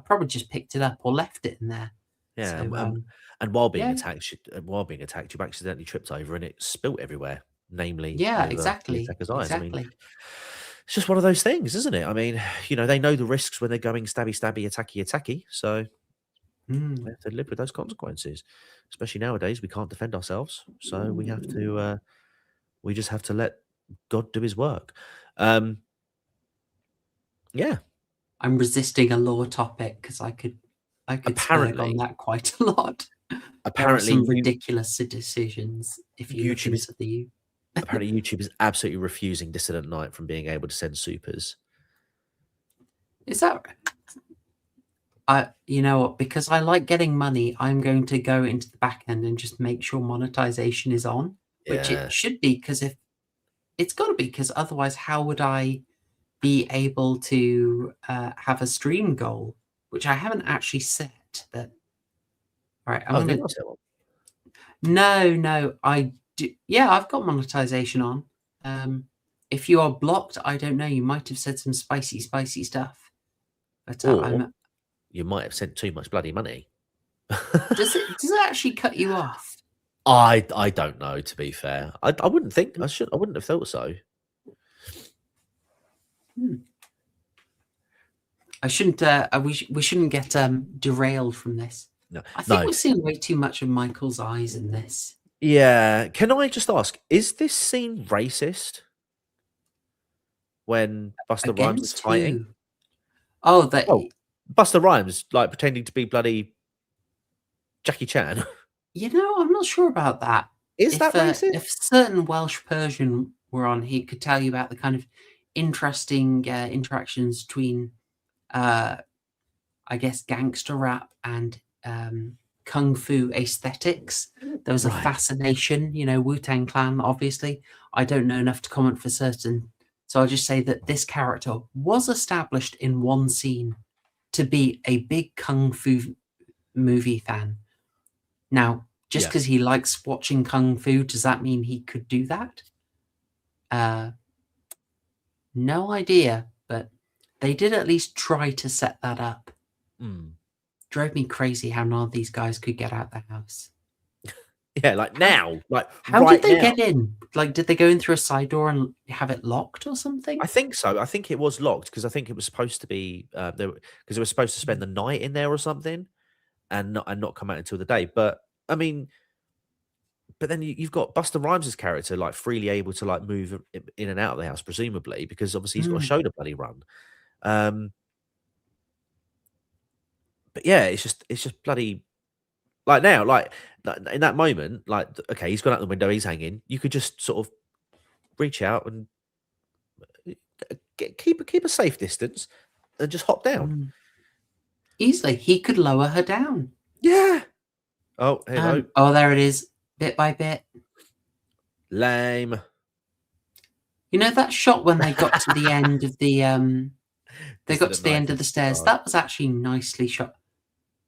probably just picked it up or left it in there. yeah. So, and while being attacked, you accidentally tripped over and it spilt everywhere. Namely, yeah, over exactly. the attacker's eyes. Exactly. I mean, it's just one of those things, isn't it? I mean, they know the risks when they're going stabby, attacky. So we have to live with those consequences. Especially nowadays, we can't defend ourselves, so we have to. We just have to let God do His work. Yeah, I'm resisting a law topic because I could spurg on that quite a lot. Apparently, there are some ridiculous decisions if you look into the. Apparently, YouTube is absolutely refusing Dissident Night from being able to send supers. Is that? You know what? Because I like getting money, I'm going to go into the back end and just make sure monetization is on, which it should be. Because if it's got to be, because otherwise, how would I be able to have a stream goal, which I haven't actually set? But all right, I'm gonna. No, I do. Yeah, I've got monetization on. If you are blocked, I don't know. You might have said some spicy stuff, but you might have sent too much bloody money. Does it actually cut you off? I don't know. To be fair, I wouldn't think I wouldn't have thought so. I shouldn't. We shouldn't get derailed from this. No, I think we're seeing way too much of Michael's eyes in this. Yeah. Can I just ask, is this scene racist? When Busta Rhymes is fighting? Oh, Busta Rhymes, like pretending to be bloody Jackie Chan. I'm not sure about that. Is that racist? If certain Welsh Persian were on, he could tell you about the kind of interesting interactions between, I guess, gangster rap and kung fu aesthetics. There was a fascination, Wu-Tang Clan, obviously. I don't know enough to comment for certain. So I'll just say that this character was established in one scene to be a big kung fu movie fan. Now, just because he likes watching kung fu, does that mean he could do that? No idea, but they did at least try to set that up. Drove me crazy how none of these guys could get out the house. Yeah, like now. How did they get in? Like, did they go in through a side door and have it locked or something? I think so. I think it was locked because I think it was supposed to be because it was supposed to spend the night in there or something, and not come out until the day. But I mean, but then you've got Busta Rhymes' character like freely able to like move in and out of the house, presumably because obviously he's got a show to bloody run. But yeah, it's just bloody. Like now, like in that moment, like okay, he's gone out the window, he's hanging. You could just sort of reach out and keep a safe distance and just hop down. Easily, he could lower her down. Yeah. Oh, hello. Oh, there it is, bit by bit. Lame. You know that shot when they got to the end of the they got to the end of the stairs. That was actually nicely shot.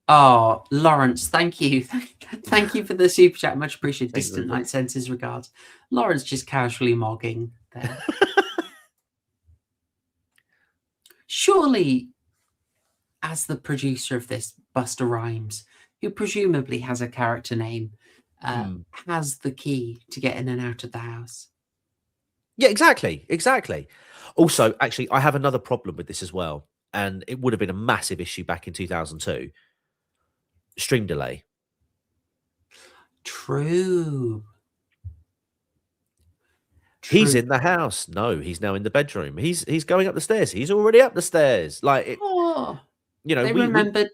Oh, Lawrence, thank you. Thank you for the super chat. Much appreciated. Distant Night sends his regards. Lawrence just casually mogging there. Surely, as the producer of this, Buster Rhymes, who presumably has a character name, has the key to get in and out of the house. Yeah, exactly. Also, actually, I have another problem with this as well, and it would have been a massive issue back in 2002. Stream delay. True. He's in the house. No, he's now in the bedroom. He's going up the stairs. He's already up the stairs. Like, it, you know, they remembered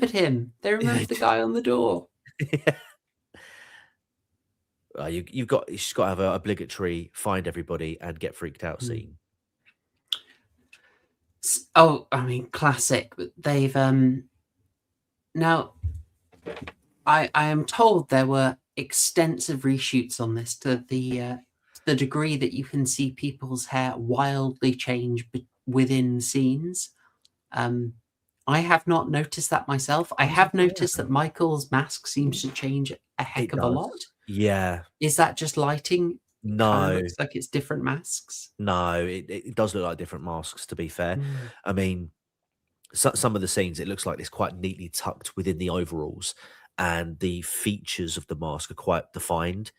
him. They remembered the guy on the door. Yeah. You've got to have an obligatory find everybody and get freaked out scene. Oh, I mean, classic. They've now. I am told there were extensive reshoots on this to the degree that you can see people's hair wildly change within scenes. I have not noticed that myself. I have noticed that Michael's mask seems to change a heck of a lot. Yeah. Is that just lighting? No. It looks like it's different masks. No, it does look like different masks, to be fair. I mean, some of the scenes, it looks like it's quite neatly tucked within the overalls, and the features of the mask are quite defined.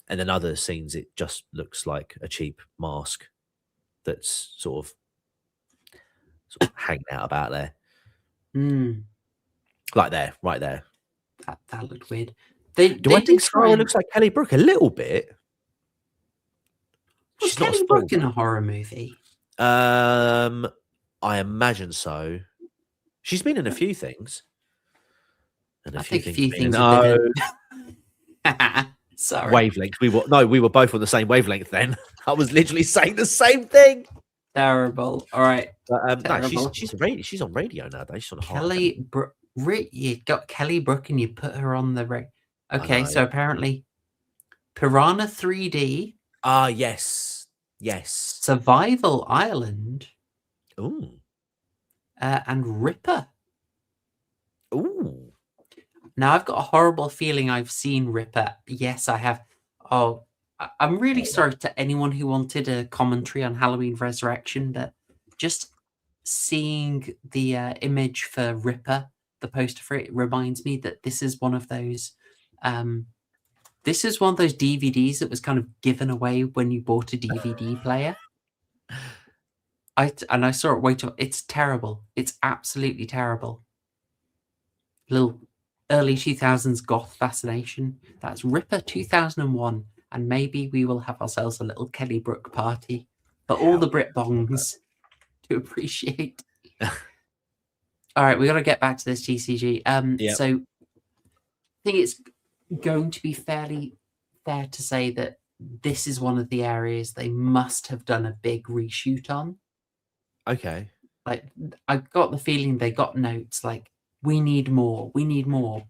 And then other scenes, it just looks like a cheap mask that's sort of hanging out about there. Like there, right there. That looked weird. Do I think Skylar looks like Kelly Brook a little bit? Was Kelly Brook in a horror movie? I imagine so. She's been in a few things. And I think a few things. No. Sorry. Wavelength. We were both on the same wavelength then. I was literally saying the same thing. Terrible. All right. But, no, she's on radio nowadays. She's on Kelly Brook. You got Kelly Brook and you put her on the radio. Okay, so apparently Piranha 3D. Ah, yes. Survival Island. Ooh. And Ripper. Ooh. Now, I've got a horrible feeling I've seen Ripper. Yes, I have. Oh, I'm really sorry to anyone who wanted a commentary on Halloween Resurrection, but just seeing the image for Ripper, the poster for it, reminds me that this is one of those DVDs that was kind of given away when you bought a DVD player. I saw it it's terrible. It's absolutely terrible. Little early 2000s goth fascination. That's Ripper 2001, and maybe we will have ourselves a little Kelly Brook party for all the Brit bongs to appreciate. All right, we got to get back to this TCG. So I think it's going to be fairly fair to say that this is one of the areas they must have done a big reshoot on. Okay. Like, I got the feeling they got notes like, we need more,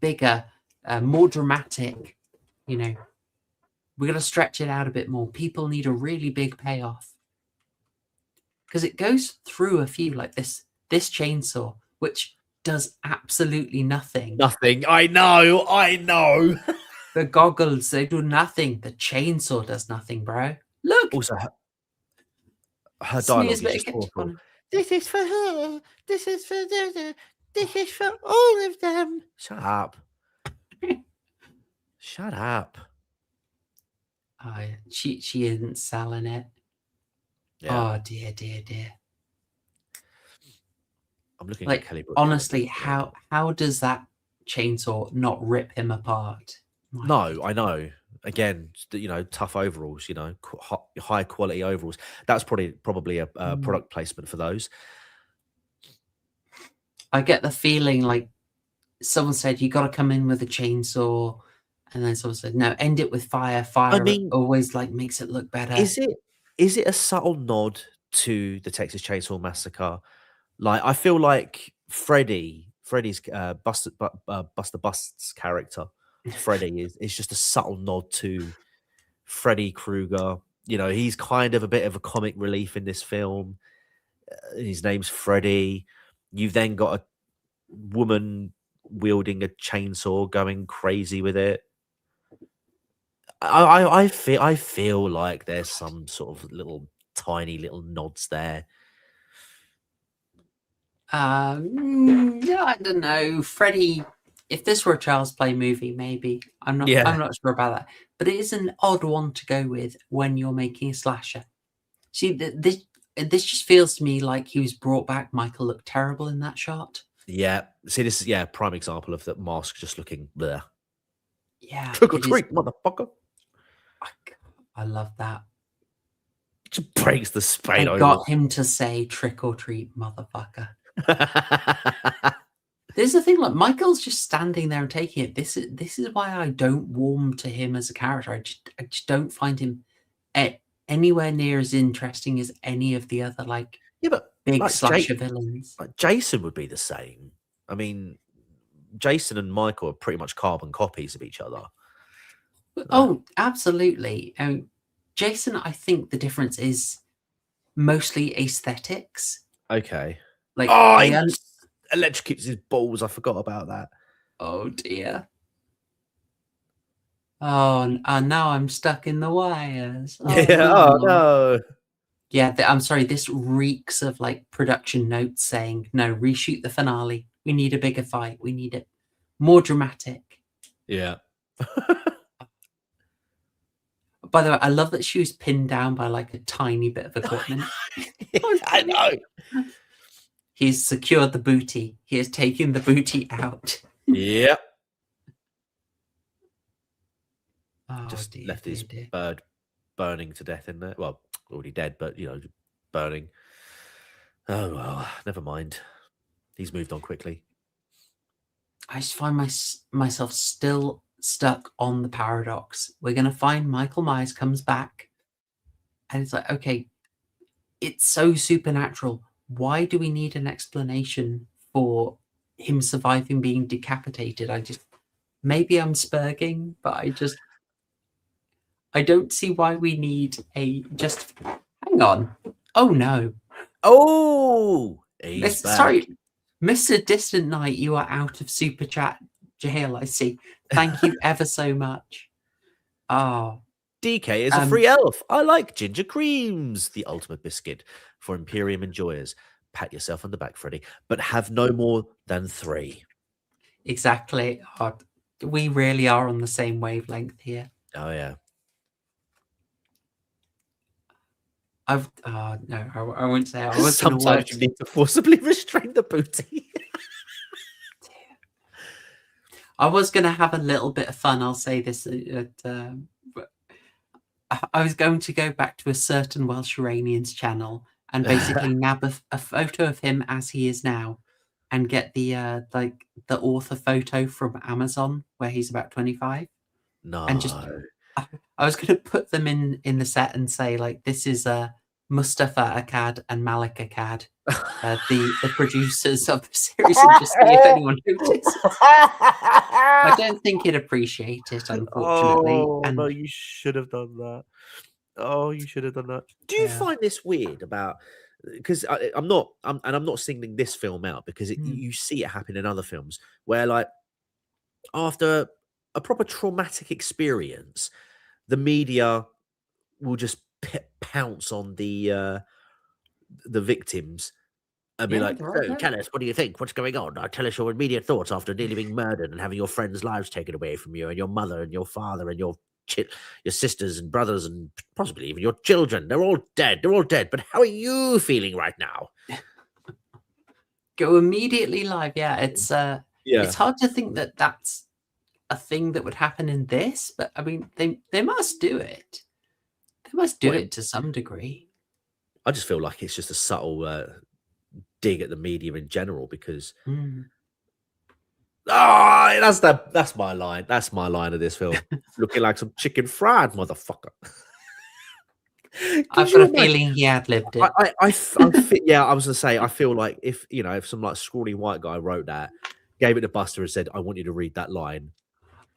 bigger, more dramatic. You know, we're going to stretch it out a bit more. People need a really big payoff. Because it goes through a few, like this chainsaw, which does absolutely nothing. I know. The goggles, they do nothing. The chainsaw does nothing, bro. Look. Also, her dialogue is just awful. This is for her. This is for this is for all of them. Shut up. Shut up. She isn't selling it. Yeah. Oh dear. I'm looking like, at Kelly Brook. Honestly, how does that chainsaw not rip him apart? No, I know. Again, tough overalls. High quality overalls. That's probably a product placement for those. I get the feeling like someone said you got to come in with a chainsaw, and then someone said no, end it with fire. Fire always like makes it look better. Is it a subtle nod to the Texas Chainsaw Massacre? Like, I feel like Freddy's Buster Bust's character, Freddy is just a subtle nod to Freddy Krueger. You know, he's kind of a bit of a comic relief in this film. His name's Freddy. You've then got a woman wielding a chainsaw, going crazy with it. I feel like there's some sort of tiny little nods there. Yeah, I don't know. Freddy, if this were a Child's Play movie, maybe. I'm not sure about that. But it is an odd one to go with when you're making a slasher. See, this just feels to me like he was brought back. Michael looked terrible in that shot. Yeah. See, this is prime example of that mask just looking there. Yeah. Trick or treat, motherfucker. I love that. It just breaks the spade. I got him to say trick or treat, motherfucker. There's the thing, like Michael's just standing there and taking it. This is why I don't warm to him as a character. I just don't find him anywhere near as interesting as any of the other big slasher villains. Like Jason would be the same. I mean, Jason and Michael are pretty much carbon copies of each other. Oh, absolutely. Jason, I think the difference is mostly aesthetics. Okay. Like, he electrocutes his balls. I forgot about that. Oh dear. Oh, and now I'm stuck in the wires. Oh, yeah. Oh no. Yeah, I'm sorry. This reeks of like production notes saying, "No, reshoot the finale. We need a bigger fight. We need it more dramatic." Yeah. By the way, I love that she was pinned down by like a tiny bit of equipment. I know. He's secured the booty. He has taken the booty out. Yep. Oh, just left his bird burning to death in there. Well, already dead, but burning. Oh well, never mind. He's moved on quickly. I just find myself still stuck on the paradox. We're going to find Michael Myers comes back, and it's like, okay, it's so supernatural. Why do we need an explanation for him surviving being decapitated? Maybe I'm spurging, but I don't see why we need hang on. Oh no. Oh, sorry, Mr. Distant Night, you are out of super chat jail, I see. Thank you ever so much. Oh. DK is a free elf. I like ginger creams, the ultimate biscuit for Imperium enjoyers. Pat yourself on the back, Freddie, but have no more than 3. Exactly. Oh, we really are on the same wavelength here. Oh yeah. No, I wouldn't say. I was Sometimes you need to forcibly restrain the booty. I was going to have a little bit of fun. I'll say this. I was going to go back to a certain Welsh Iranian's channel and basically nab a photo of him as he is now, and get the author photo from Amazon where he's about 25. No. And just I was going to put them in the set and say like, this is Mustafa Akkad and Malik Akkad, the producers of the series, and just see if anyone notices. I don't think he'd appreciate it, unfortunately. Oh, no, you should have done that. Oh, you should have done that. Do you find this weird about? Because I'm not singling this film out because you see it happen in other films where, like, after a proper traumatic experience, the media will just pounce on the victims and be like, "So, tell us, what do you think? What's going on? Tell us your immediate thoughts after nearly being murdered and having your friends' lives taken away from you, and your mother and your father and your sisters and brothers and possibly even your children. They're all dead. They're all dead. But how are you feeling right now?" Go immediately live. Yeah, it's hard to think that that's a thing that would happen in this, but I mean, they must do it. They must do it to some degree. I just feel like it's just a subtle dig at the media in general because that's my line. That's my line of this film. Looking like some chicken fried, motherfucker. I've got a feeling he ad-libbed it. Yeah, I was gonna say, I feel like if some like scrawny white guy wrote that, gave it to Buster and said, "I want you to read that line,"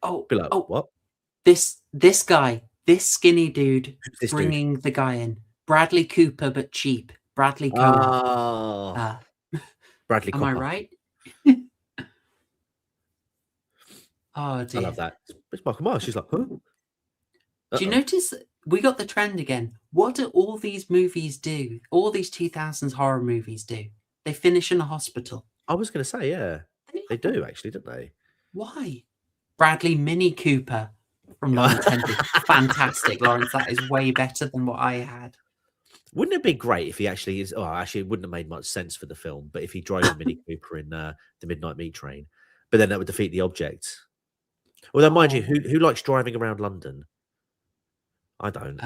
be like, Oh, "What? this guy, this skinny dude, Who's this dude?" bringing the guy in, Bradley Cooper, but cheap. Bradley Cohen. Oh, Bradley Am I Cooper. right? Oh I dear. love that. It's Michael Myers. She's like, "Huh?" Do you notice we got the trend again? What do all these movies do? All these 2000s horror movies do? They finish in a hospital. I was gonna say, yeah, they do actually, don't they? Why? Bradley Mini Cooper from Lawrence Henry. Fantastic, Lawrence. That is way better than what I had. Wouldn't it be great if he actually is? Oh, actually, it wouldn't have made much sense for the film. But if he drove a Mini Cooper in the Midnight Meat Train, but then that would defeat the object. Although, mind you, who likes driving around London? I don't.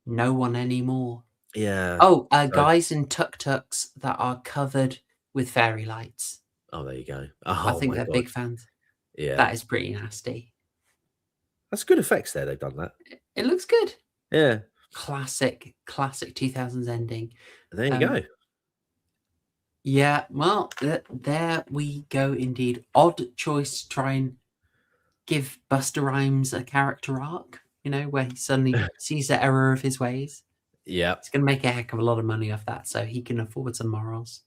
No one anymore. Yeah. Oh, guys in tuk-tuks that are covered with fairy lights. Oh, there you go. I Oh, think my they're God. big fans. Yeah. That is pretty nasty. That's good effects there. They've done that. It looks good. Yeah. Classic 2000s ending. There you go. Yeah, well, there we go indeed. Odd choice to try and give Buster Rhymes a character arc, where he suddenly sees the error of his ways. Yeah. He's going to make a heck of a lot of money off that, so he can afford some morals.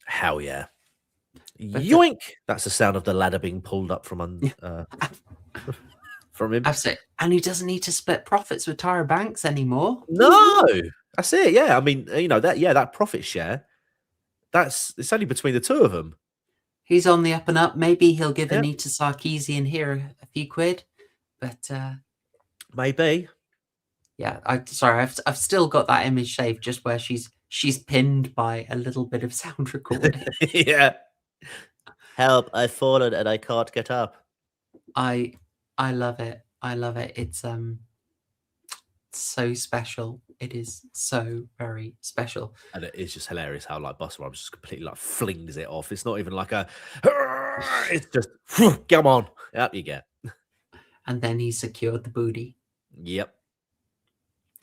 Hell yeah. Yoink! That's the sound of the ladder being pulled up from from him. Absolutely. And he doesn't need to split profits with Tyra Banks anymore. No, that's it. Yeah, I mean, that profit share, it's only between the two of them. He's on the up and up. Maybe he'll give Anita Sarkeesian here a few quid, but maybe. Yeah, I've still got that image saved just where she's pinned by a little bit of sound recording. Yeah. Help! I've fallen and I can't get up. I love it. I love it. It's so special. It is so very special. And it is just hilarious how like Buster Rhymes just completely like flings it off. It's not even like it's just come on, up you get. And then he secured the booty. Yep.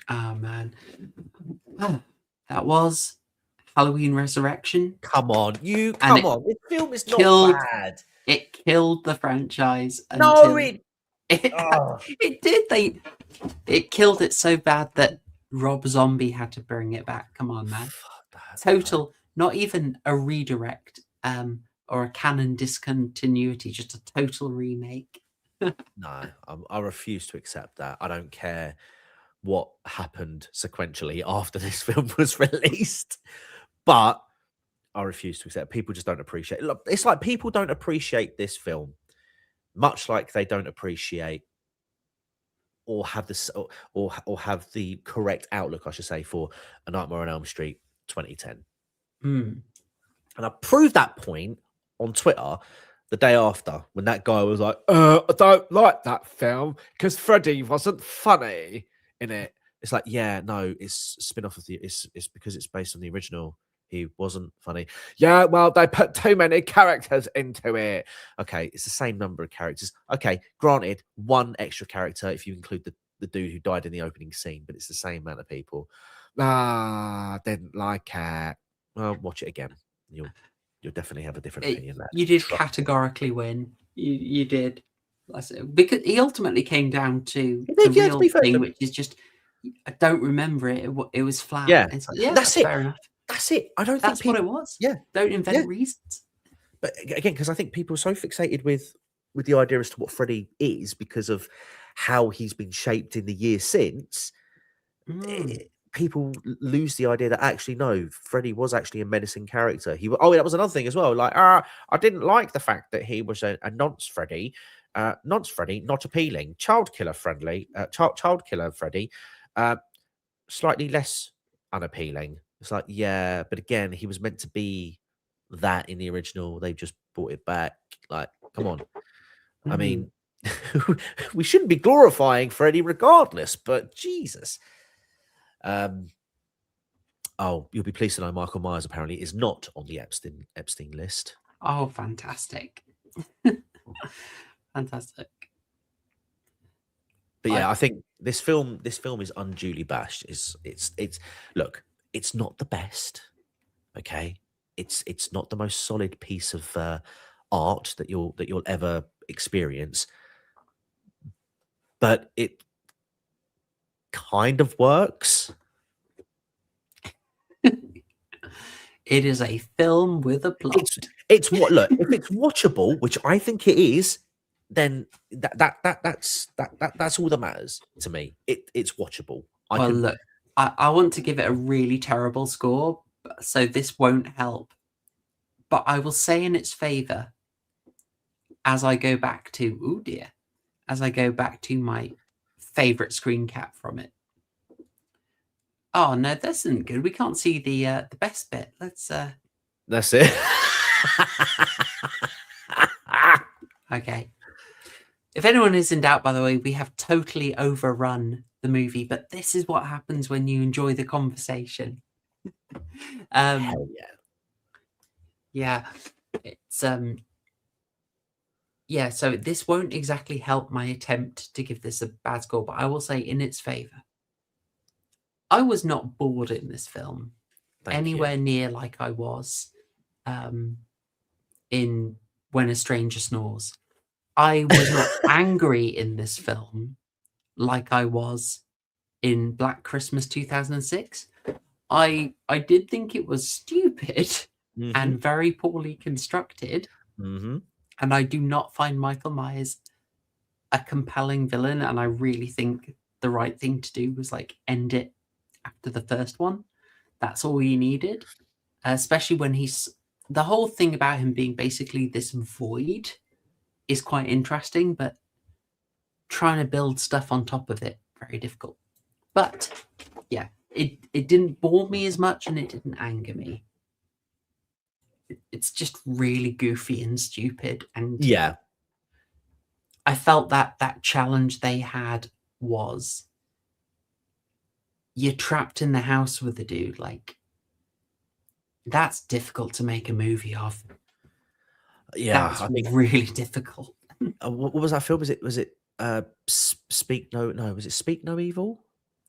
Oh man. That was Halloween Resurrection. Come on. Come on. This film is not bad. It killed the franchise. No, it did. It killed it so bad that Rob Zombie had to bring it back. Come on, man. Total, not even a redirect or a canon discontinuity, just a total remake. No, I refuse to accept that. I don't care what happened sequentially after this film was released, but I refuse to accept. People just don't appreciate it. Look, it's like people don't appreciate this film, much like they don't appreciate or have this or have the correct outlook, I should say, for A Nightmare on Elm Street 2010. And I proved that point on Twitter the day after when that guy was like, I don't like that film because Freddy wasn't funny in it. It's like, yeah, no, it's a spin-off of it's because it's based on the original. He wasn't funny. Yeah, well, they put too many characters into it. Okay, it's the same number of characters. Okay, granted, one extra character if you include the dude who died in the opening scene, but it's the same amount of people. Didn't like it. Well, watch it again. You'll definitely have a different opinion. You did categorically win. You did. Because he ultimately came down to the real thing, which is just, I don't remember it. It was flat. Yeah, that's it. Fair enough. That's it. I don't think that's what it was. Yeah, don't invent reasons. But again, because I think people are so fixated with the idea as to what Freddy is because of how he's been shaped in the years since. People lose the idea that actually no, Freddy was actually a menacing character. That was another thing as well. Like, I didn't like the fact that he was a nonce Freddy, not appealing, child killer friendly, child killer Freddy, slightly less unappealing. It's like, yeah, but again, he was meant to be that in the original. They just brought it back. Like, come on. I mean, we shouldn't be glorifying Freddy regardless, but Jesus. You'll be pleased to know Michael Myers apparently is not on the Epstein list. Oh, fantastic. Fantastic. But yeah, I I think this film is unduly bashed. It's look, it's not the best. Okay, it's not the most solid piece of art that you'll ever experience, but it kind of works. it is a film with a plot. It's what look if it's watchable, which I think it is, then that's all that matters to me. It's watchable. Well, look, I want to give it a really terrible score, so this won't help. But I will say in its favor, as I go back to, as I go back to my favorite screen cap from it. Oh no, this isn't good. We can't see the best bit. Let's That's it. okay. If anyone is in doubt, by the way, we have totally overrun the movie, but this is what happens when you enjoy the conversation. Hell yeah. Yeah, it's yeah, so this won't exactly help my attempt to give this a bad score, but I will say in its favor, I was not bored in this film anywhere near like I was in When a Stranger Snores. I was not angry in this film like I was in Black Christmas 2006. I did think it was stupid and very poorly constructed. And I do not find Michael Myers a compelling villain. And I really think the right thing to do was like end it after the first one. That's all you needed. Especially when the whole thing about him being basically this void is quite interesting, but trying to build stuff on top of it, very difficult. But yeah, it didn't bore me as much and it didn't anger me. It's just really goofy and stupid. And Yeah. I felt that challenge they had was you're trapped in the house with the dude. Like, that's difficult to make a movie of. Yeah, That's I think really difficult. what was that film? Was it Speak No? No, was it Speak No Evil?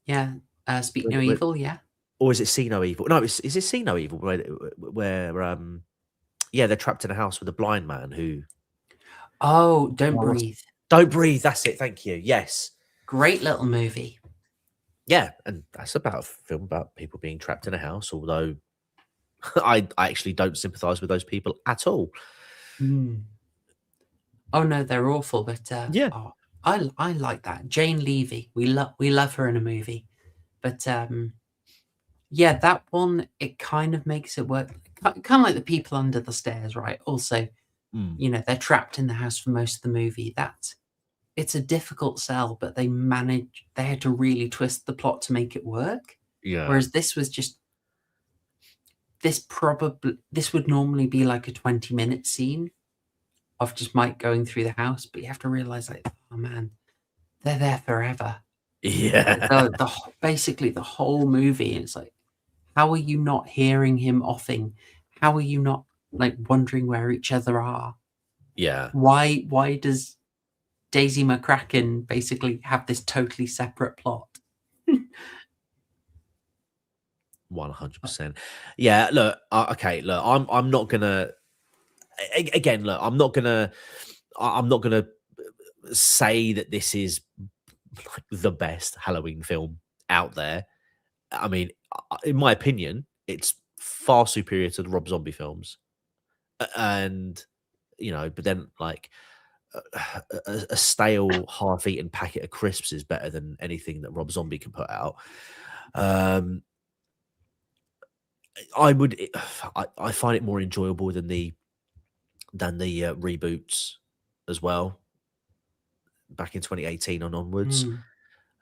Yeah, Speak No Wait. Evil, yeah. Or is it See No Evil? No, is it See No Evil? Where yeah, they're trapped in a house with a blind man who. Oh, Don't Breathe. Don't Breathe. That's it. Thank you. Yes. Great little movie. Yeah, and that's about a film about people being trapped in a house. Although I actually don't sympathise with those people at all. Oh no, they're awful. But yeah, I like that Jane Levy. We love her in a movie. But yeah, that one, it kind of makes it work. Kind of like The People Under the Stairs, right? Also, you know, they're trapped in the house for most of the movie. It's a difficult sell, but they had to really twist the plot to make it work. Yeah. Whereas this was just, this would normally be like a 20-minute scene of just Mike going through the house, but you have to realize, like, oh man, they're there forever. Yeah. Basically the whole movie, and it's like, how are you not hearing him offing? How are you not like wondering where each other are? Yeah. Why does Daisy McCracken basically have this totally separate plot? 100%. Yeah, look, okay, look, I'm not gonna. Again, look, I'm not gonna say that this is like the best Halloween film out there. I mean, in my opinion, it's far superior to the Rob Zombie films, and you know, but then like a stale, half-eaten packet of crisps is better than anything that Rob Zombie can put out. I find it more enjoyable than the reboots as well, back in 2018 and onwards.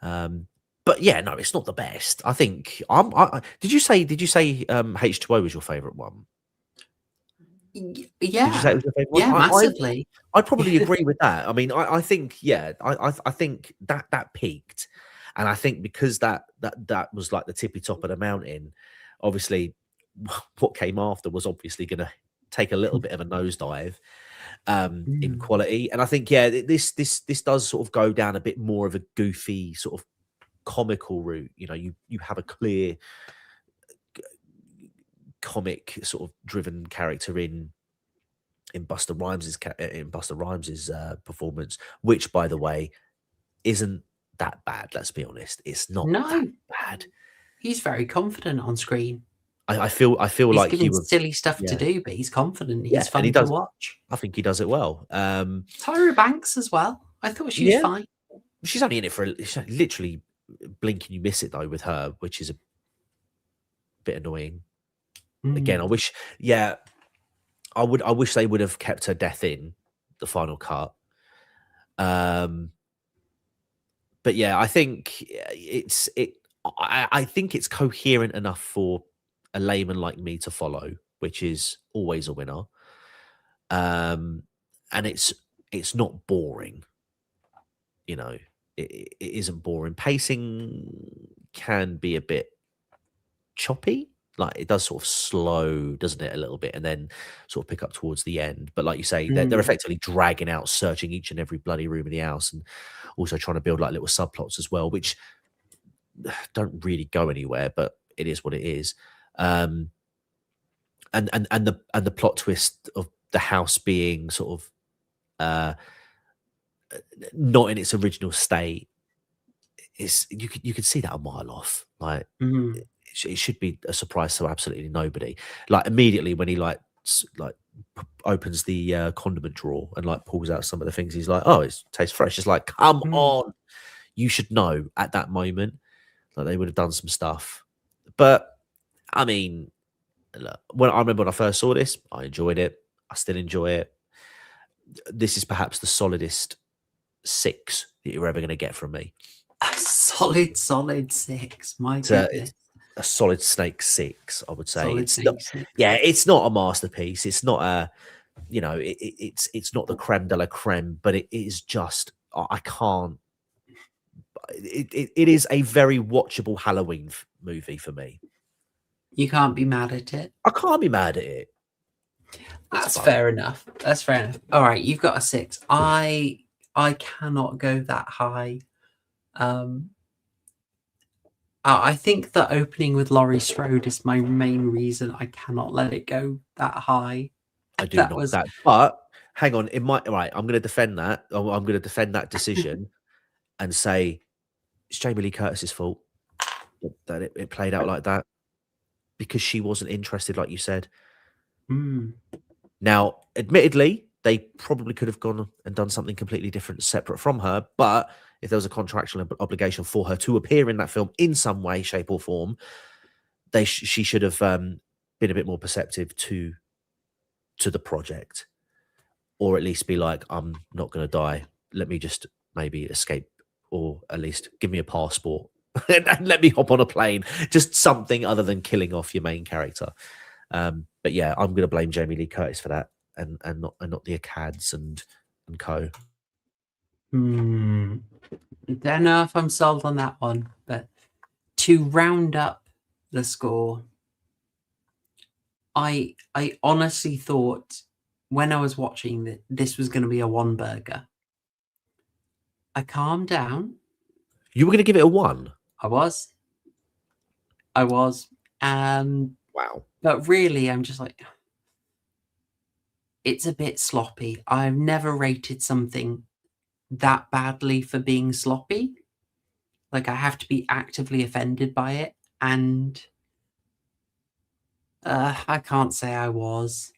But yeah, no, it's not the best. I think did you say H2O was your favorite one? Yeah. Did you say it was your favorite one? Yeah, massively. I'd probably agree with that. I mean, I think, yeah, I think that peaked, and I think because that was like the tippy top of the mountain. Obviously, what came after was obviously going to take a little bit of a nosedive. in quality. And I think, yeah, this does sort of go down a bit more of a goofy sort of comical route. You know, you have a clear comic sort of driven character in Busta Rhymes's performance, which, by the way, isn't that bad. Let's be honest, it's not that bad. He's very confident on screen. I feel He's like given silly stuff to do, but he's confident. He's fun to watch. I think he does it well. Tyra Banks as well. I thought she was fine. She's only in it for literally blink and you miss it though with her, which is a bit annoying. Again, I wish they would have kept her death in the final cut. But yeah, I think I think it's coherent enough for a layman like me to follow, which is always a winner. And it's not boring. You know, it isn't boring. Pacing can be a bit choppy. Like, it does sort of slow, doesn't it, a little bit, and then sort of pick up towards the end. But like you say, they're effectively dragging out, searching each and every bloody room in the house, and also trying to build like little subplots as well, which don't really go anywhere, but it is what it is. And the plot twist of the house being sort of not in its original state is you could see that a mile off. Like, it should be a surprise to absolutely nobody. Like, immediately when he like opens the condiment drawer and like pulls out some of the things, he's like, oh, it tastes fresh. It's like, come on, you should know at that moment that they would have done some stuff. But I mean, look, I remember when I first saw this, I enjoyed it. I still enjoy it. This is perhaps the solidest 6 that you're ever going to get from me. A solid 6. My goodness. A solid Snake 6, I would say. Solid it's not a masterpiece. It's not a, you know, it's not the creme de la creme, but it is just, I can't. It is a very watchable Halloween movie for me. You can't be mad at it. I can't be mad at it. That's fair enough. That's fair enough. All right, you've got a 6. I cannot go that high. I think the opening with Laurie Strode is my main reason I cannot let it go that high. I do that not that, but hang on, it might. Right, I'm going to defend that. I'm going to defend that decision and say it's Jamie Lee Curtis's fault that it played out like that, because she wasn't interested, like you said. Now, admittedly, they probably could have gone and done something completely different, separate from her. But if there was a contractual obligation for her to appear in that film in some way, shape, or form, she should have been a bit more perceptive to the project, or at least be like, I'm not going to die. Let me just maybe escape, or at least give me a passport and let me hop on a plane. Just something other than killing off your main character. But yeah, I'm going to blame Jamie Lee Curtis for that, and not the Acads and co. Don't know if I'm sold on that one, but to round up the score, I honestly thought when I was watching that this was going to be a 1 burger. I calmed down. You were going to give it a 1? I was. Wow. But really, I'm just like, it's a bit sloppy. I've never rated something that badly for being sloppy. Like, I have to be actively offended by it, and I can't say I was.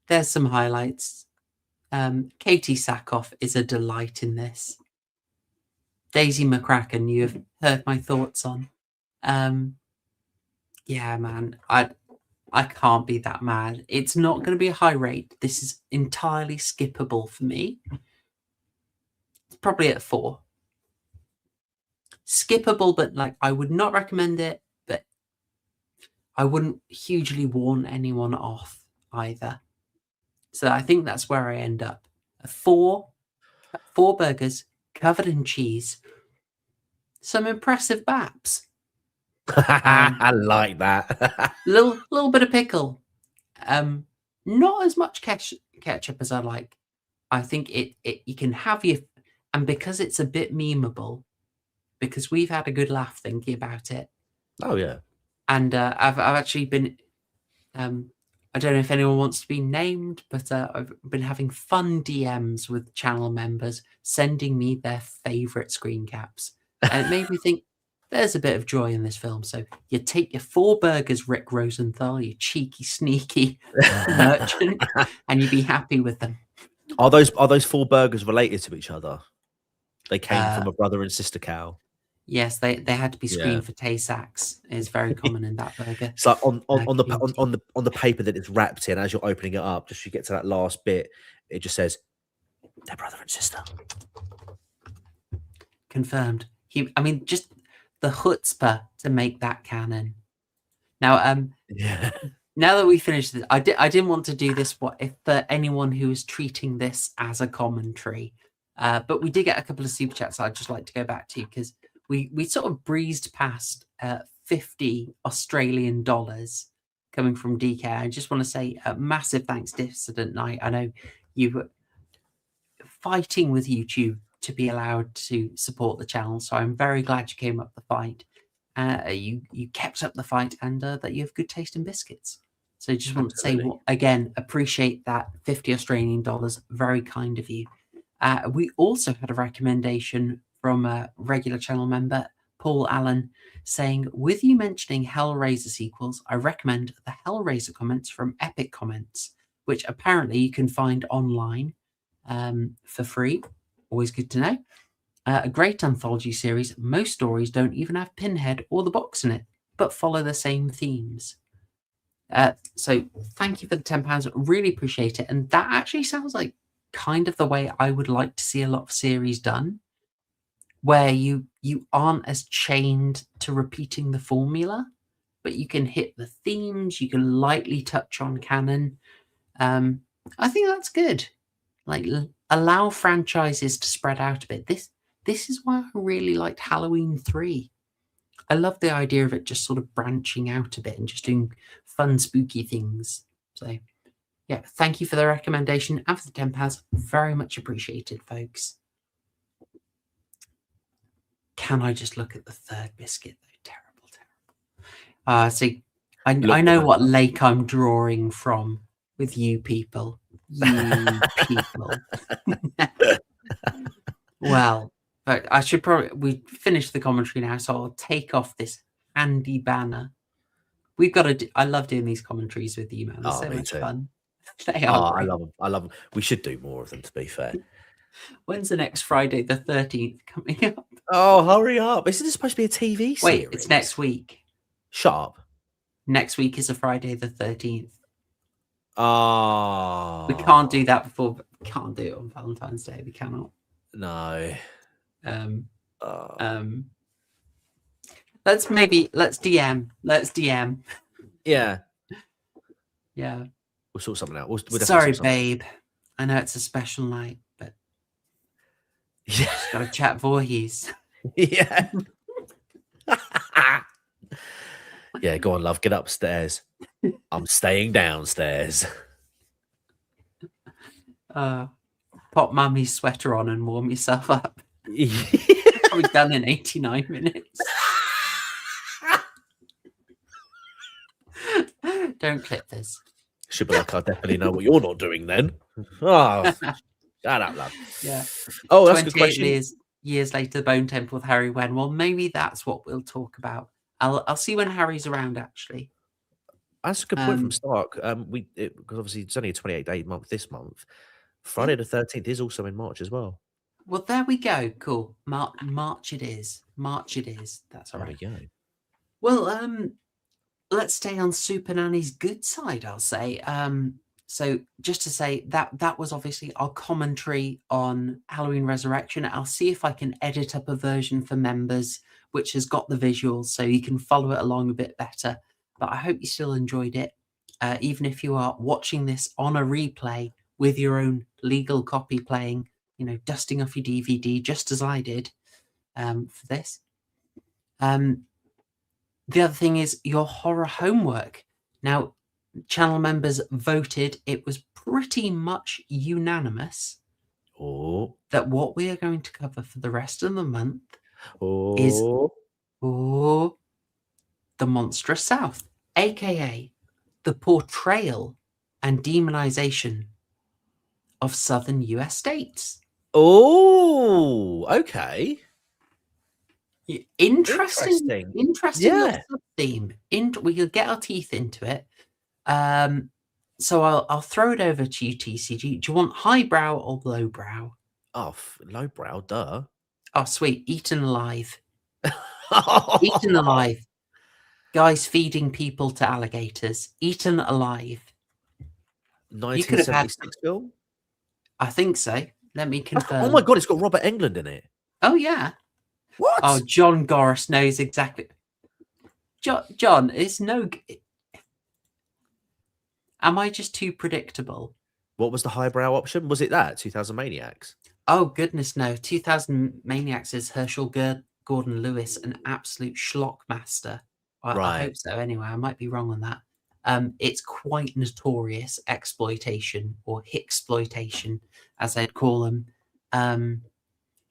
There's some highlights. Katie Sackhoff is a delight in this. Daisy McCracken, you have heard my thoughts on. Yeah, man, I can't be that mad. It's not going to be a high rate. This is entirely skippable for me. It's probably at 4. Skippable, but like, I would not recommend it, but I wouldn't hugely warn anyone off either. So I think that's where I end up. 4 burgers covered in cheese, some impressive baps. I like that. little bit of pickle. Not as much ketchup as I like. I think it you can have your, and because it's a bit memeable, because we've had a good laugh thinking about it, Oh yeah. and I've actually been I don't know if anyone wants to be named, but I've been having fun DMs with channel members sending me their favorite screen caps, and it made me think there's a bit of joy in this film. So you take your 4 burgers, Rick Rosenthal, you cheeky, sneaky merchant, and you be happy with them. Are those 4 burgers related to each other? They came from a brother and sister cow. Yes, they had to be screened Yeah. for Tay-Sachs. Is very common in that burger. It's like on community. the paper that it's wrapped in, as you're opening it up, just you get to that last bit, it just says they're brother and sister. Confirmed. I mean, just the chutzpah to make that canon. Now, Yeah. now that we finished this, I didn't want to do this. What if for anyone who is treating this as a commentary? But we did get a couple of super chats I'd just like to go back to, because we sort of breezed past 50 Australian dollars coming from DK. I just want to say a massive thanks, Dissident Knight. I know you were fighting with YouTube to be allowed to support the channel, so I'm very glad you came up the fight. You kept up the fight, and that you have good taste in biscuits. So just want to say, again, appreciate that 50 Australian dollars. Very kind of you. We also had a recommendation from a regular channel member, Paul Allen, saying, with you mentioning Hellraiser sequels, I recommend the Hellraiser comments from Epic Comments, which apparently you can find online for free. Always good to know. A great anthology series. Most stories don't even have Pinhead or the box in it, but follow the same themes. So thank you for the £10. Really appreciate it. And that actually sounds like kind of the way I would like to see a lot of series done, where you aren't as chained to repeating the formula, but you can hit the themes, you can lightly touch on canon. I think that's good. Like, allow franchises to spread out a bit. This is why I really liked Halloween 3. I love the idea of it just sort of branching out a bit and just doing fun, spooky things. So, yeah, thank you for the recommendation and for the £10. Very much appreciated, folks. Can I just look at the third biscuit, though? Terrible. See, I know what lake I'm drawing from with you people. You people. Well, but I should we finished the commentary now, so I'll take off this handy banner. We've got to I love doing these commentaries with you, man. They're so much fun. They are. I love them. We should do more of them, to be fair. When's the next Friday the 13th coming up? Oh, hurry up. Isn't this supposed to be a TV series? Wait, it's next week. Shut up. Next week is a Friday the 13th. Oh. We can't do that before. We can't do it on Valentine's Day. We cannot. No. Let's DM. Let's DM. Yeah. Yeah. We'll sort something out. We'll Sorry, babe. I know it's a special night, but yeah, just gotta chat Voorhees. Yeah. Yeah, go on, love. Get upstairs. I'm staying downstairs. Pop mummy's sweater on and warm yourself up. We're done in 89 minutes. Don't clip this. Should be like, I definitely know what you're not doing then. Oh, shut up, love. Yeah. Oh, that's a good question. Years later, the Bone Temple with Harry when? Well, maybe that's what we'll talk about. I'll see when Harry's around, actually. That's a good point from Stark. Because obviously it's only a 28-day month this month. Friday the 13th is also in March as well. Well, there we go. Cool. March it is. March it is. That's all right. There we go. Well, let's stay on Super Nanny's good side, I'll say. So just to say that was obviously our commentary on Halloween Resurrection. I'll see if I can edit up a version for members which has got the visuals so you can follow it along a bit better. But I hope you still enjoyed it. Even if you are watching this on a replay with your own legal copy playing, dusting off your DVD, just as I did for this. The other thing is your horror homework. Now, channel members voted. It was pretty much unanimous Oh, that what we are going to cover for the rest of the month is the Monstrous South, aka the portrayal and demonization of southern US states. Oh, okay. Interesting Yeah. little theme. We could get our teeth into it. So I'll throw it over to you, TCG. Do you want highbrow or lowbrow? Oh, lowbrow, duh. Oh, sweet. Eaten alive. Eaten alive. Guys feeding people to alligators. Eaten alive. You could have had. 1976 film? I think so. Let me confirm. Oh my god, it's got Robert Englund in it. Oh, yeah. What? Oh, John Gorris knows exactly. John, it's no. Am I just too predictable? What was the highbrow option? Was it that 2000 Maniacs? Oh goodness, no! 2000 Maniacs is Herschel Gordon Lewis, an absolute schlock master. I Right. hope so. Anyway, I might be wrong on that. It's quite notorious exploitation or hicksploitation, as they'd call them.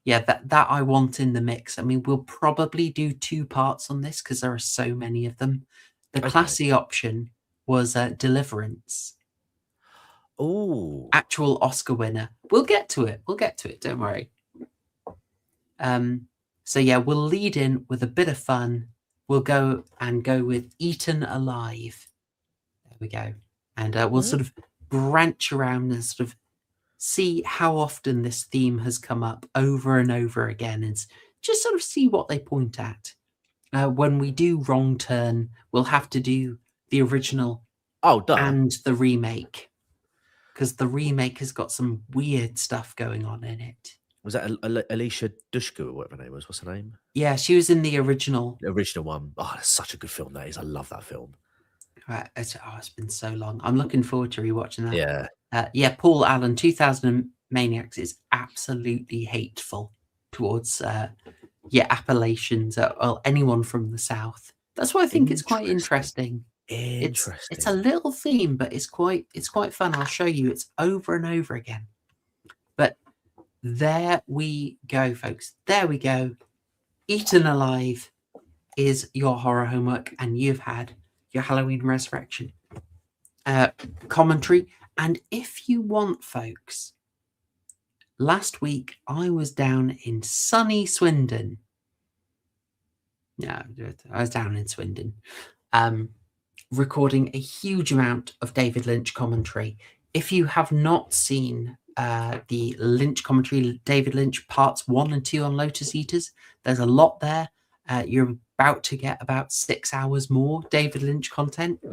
Yeah, that I want in the mix. I mean, we'll probably do 2 parts on this because there are so many of them. The Okay. classy option was Deliverance, Oh, actual Oscar winner. We'll get to it. Don't worry. So yeah, we'll lead in with a bit of fun. We'll go with Eaten Alive. There we go. And we'll sort of branch around and sort of see how often this theme has come up over and over again, and just sort of see what they point at. When we do Wrong Turn, we'll have to do the original and the remake, because the remake has got some weird stuff going on in it. Was that Alicia Dushku or whatever her name was? What's her name? Yeah, she was in the original. The original one. Oh, that's such a good film that is. I love that film. Right, it's been so long. I'm looking forward to rewatching that. Yeah. Paul Allen, 2000 Maniacs is absolutely hateful towards Appalachians or anyone from the South. That's why I think it's quite interesting. It's a little theme, but it's quite fun. I'll show you. It's over and over again. But there we go, folks. There we go. Eaten Alive is your horror homework, and you've had your Halloween Resurrection commentary. And if you want, folks, last week I was down in sunny Swindon. Yeah, I was down in Swindon, recording a huge amount of David Lynch commentary. If you have not seen the Lynch commentary, David Lynch parts 1 and 2 on Lotus Eaters, there's a lot there. You're about to get about 6 hours more David Lynch content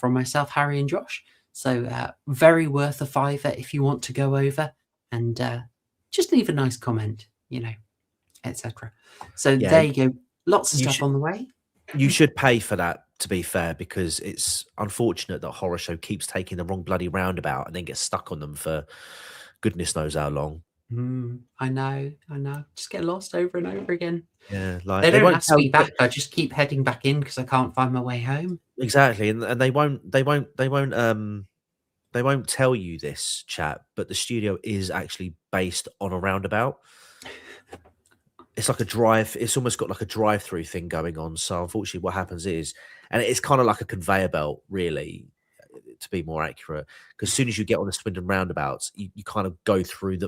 from myself, Harry, and Josh. So very worth a $5 if you want to go over and just leave a nice comment, etc. So there you go. Lots of stuff on the way. You should pay for that, to be fair, because it's unfortunate that Horror Show keeps taking the wrong bloody roundabout and then gets stuck on them for goodness knows how long. I know. Just get lost over and over again. Yeah, like they don't ask me back. I just keep heading back in because I can't find my way home. Exactly, and they won't tell you this, chat, but the studio is actually based on a roundabout. It's like a drive. It's almost got like a drive-through thing going on. So unfortunately, what happens is, and it's kind of like a conveyor belt, really, to be more accurate. Because as soon as you get on the Swindon roundabouts, you kind of go through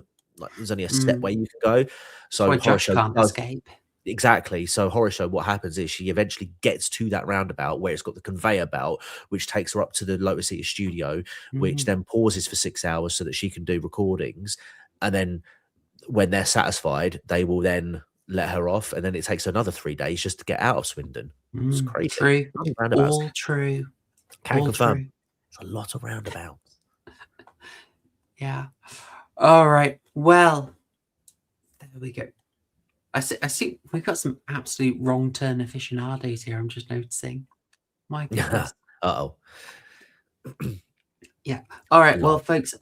there's only a step where you can go. So Josh can't escape. Exactly. So Horror Show, what happens is she eventually gets to that roundabout where it's got the conveyor belt, which takes her up to the Lotus Eater studio, which then pauses for 6 hours so that she can do recordings. And then when they're satisfied, they will then let her off, and then it takes another 3 days just to get out of Swindon. It's crazy. True. All true. Can confirm. It's a lot of roundabouts. Yeah. All right. Well, there we go. I see we've got some absolute wrong turn aficionados here. I'm just noticing. My goodness. Uh-oh. Yeah. All right. Well, folks,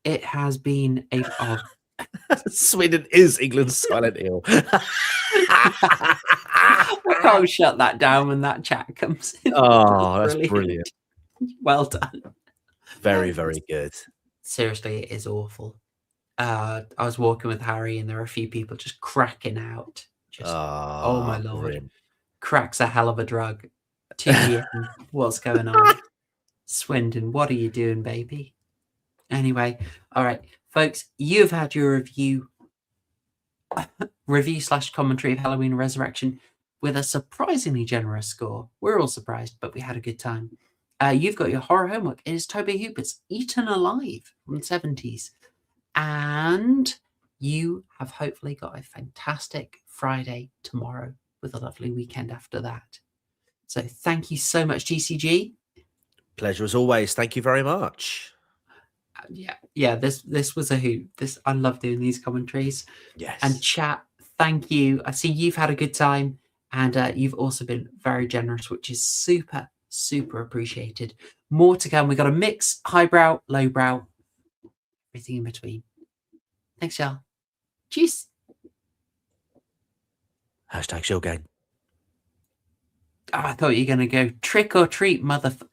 it has been a Swindon is England's Silent Hill. I can't shut that down when that chat comes in. Oh, that's brilliant. Well done. Very, very good. Seriously, it is awful. I was walking with Harry, and there were a few people just cracking out. Just oh my lord, brilliant. crack's a hell of a drug. 2 years. What's going on? Swindon, what are you doing, baby? Anyway, all right, folks, you've had your review/commentary of Halloween Resurrection with a surprisingly generous score. We're all surprised, but we had a good time. You've got your horror homework. It is Toby Hooper's Eaten Alive from the 70s. And you have hopefully got a fantastic Friday tomorrow with a lovely weekend after that. So thank you so much, GCG. Pleasure as always. Thank you very much. Yeah. This was a hoot. I love doing these commentaries. Yes. And chat, thank you. I see you've had a good time, and you've also been very generous, which is super, super appreciated. More to come. We've got a mix, highbrow, lowbrow, everything in between. Thanks, y'all. Cheers. #Showgang. Oh, I thought you were going to go trick or treat, motherfucker.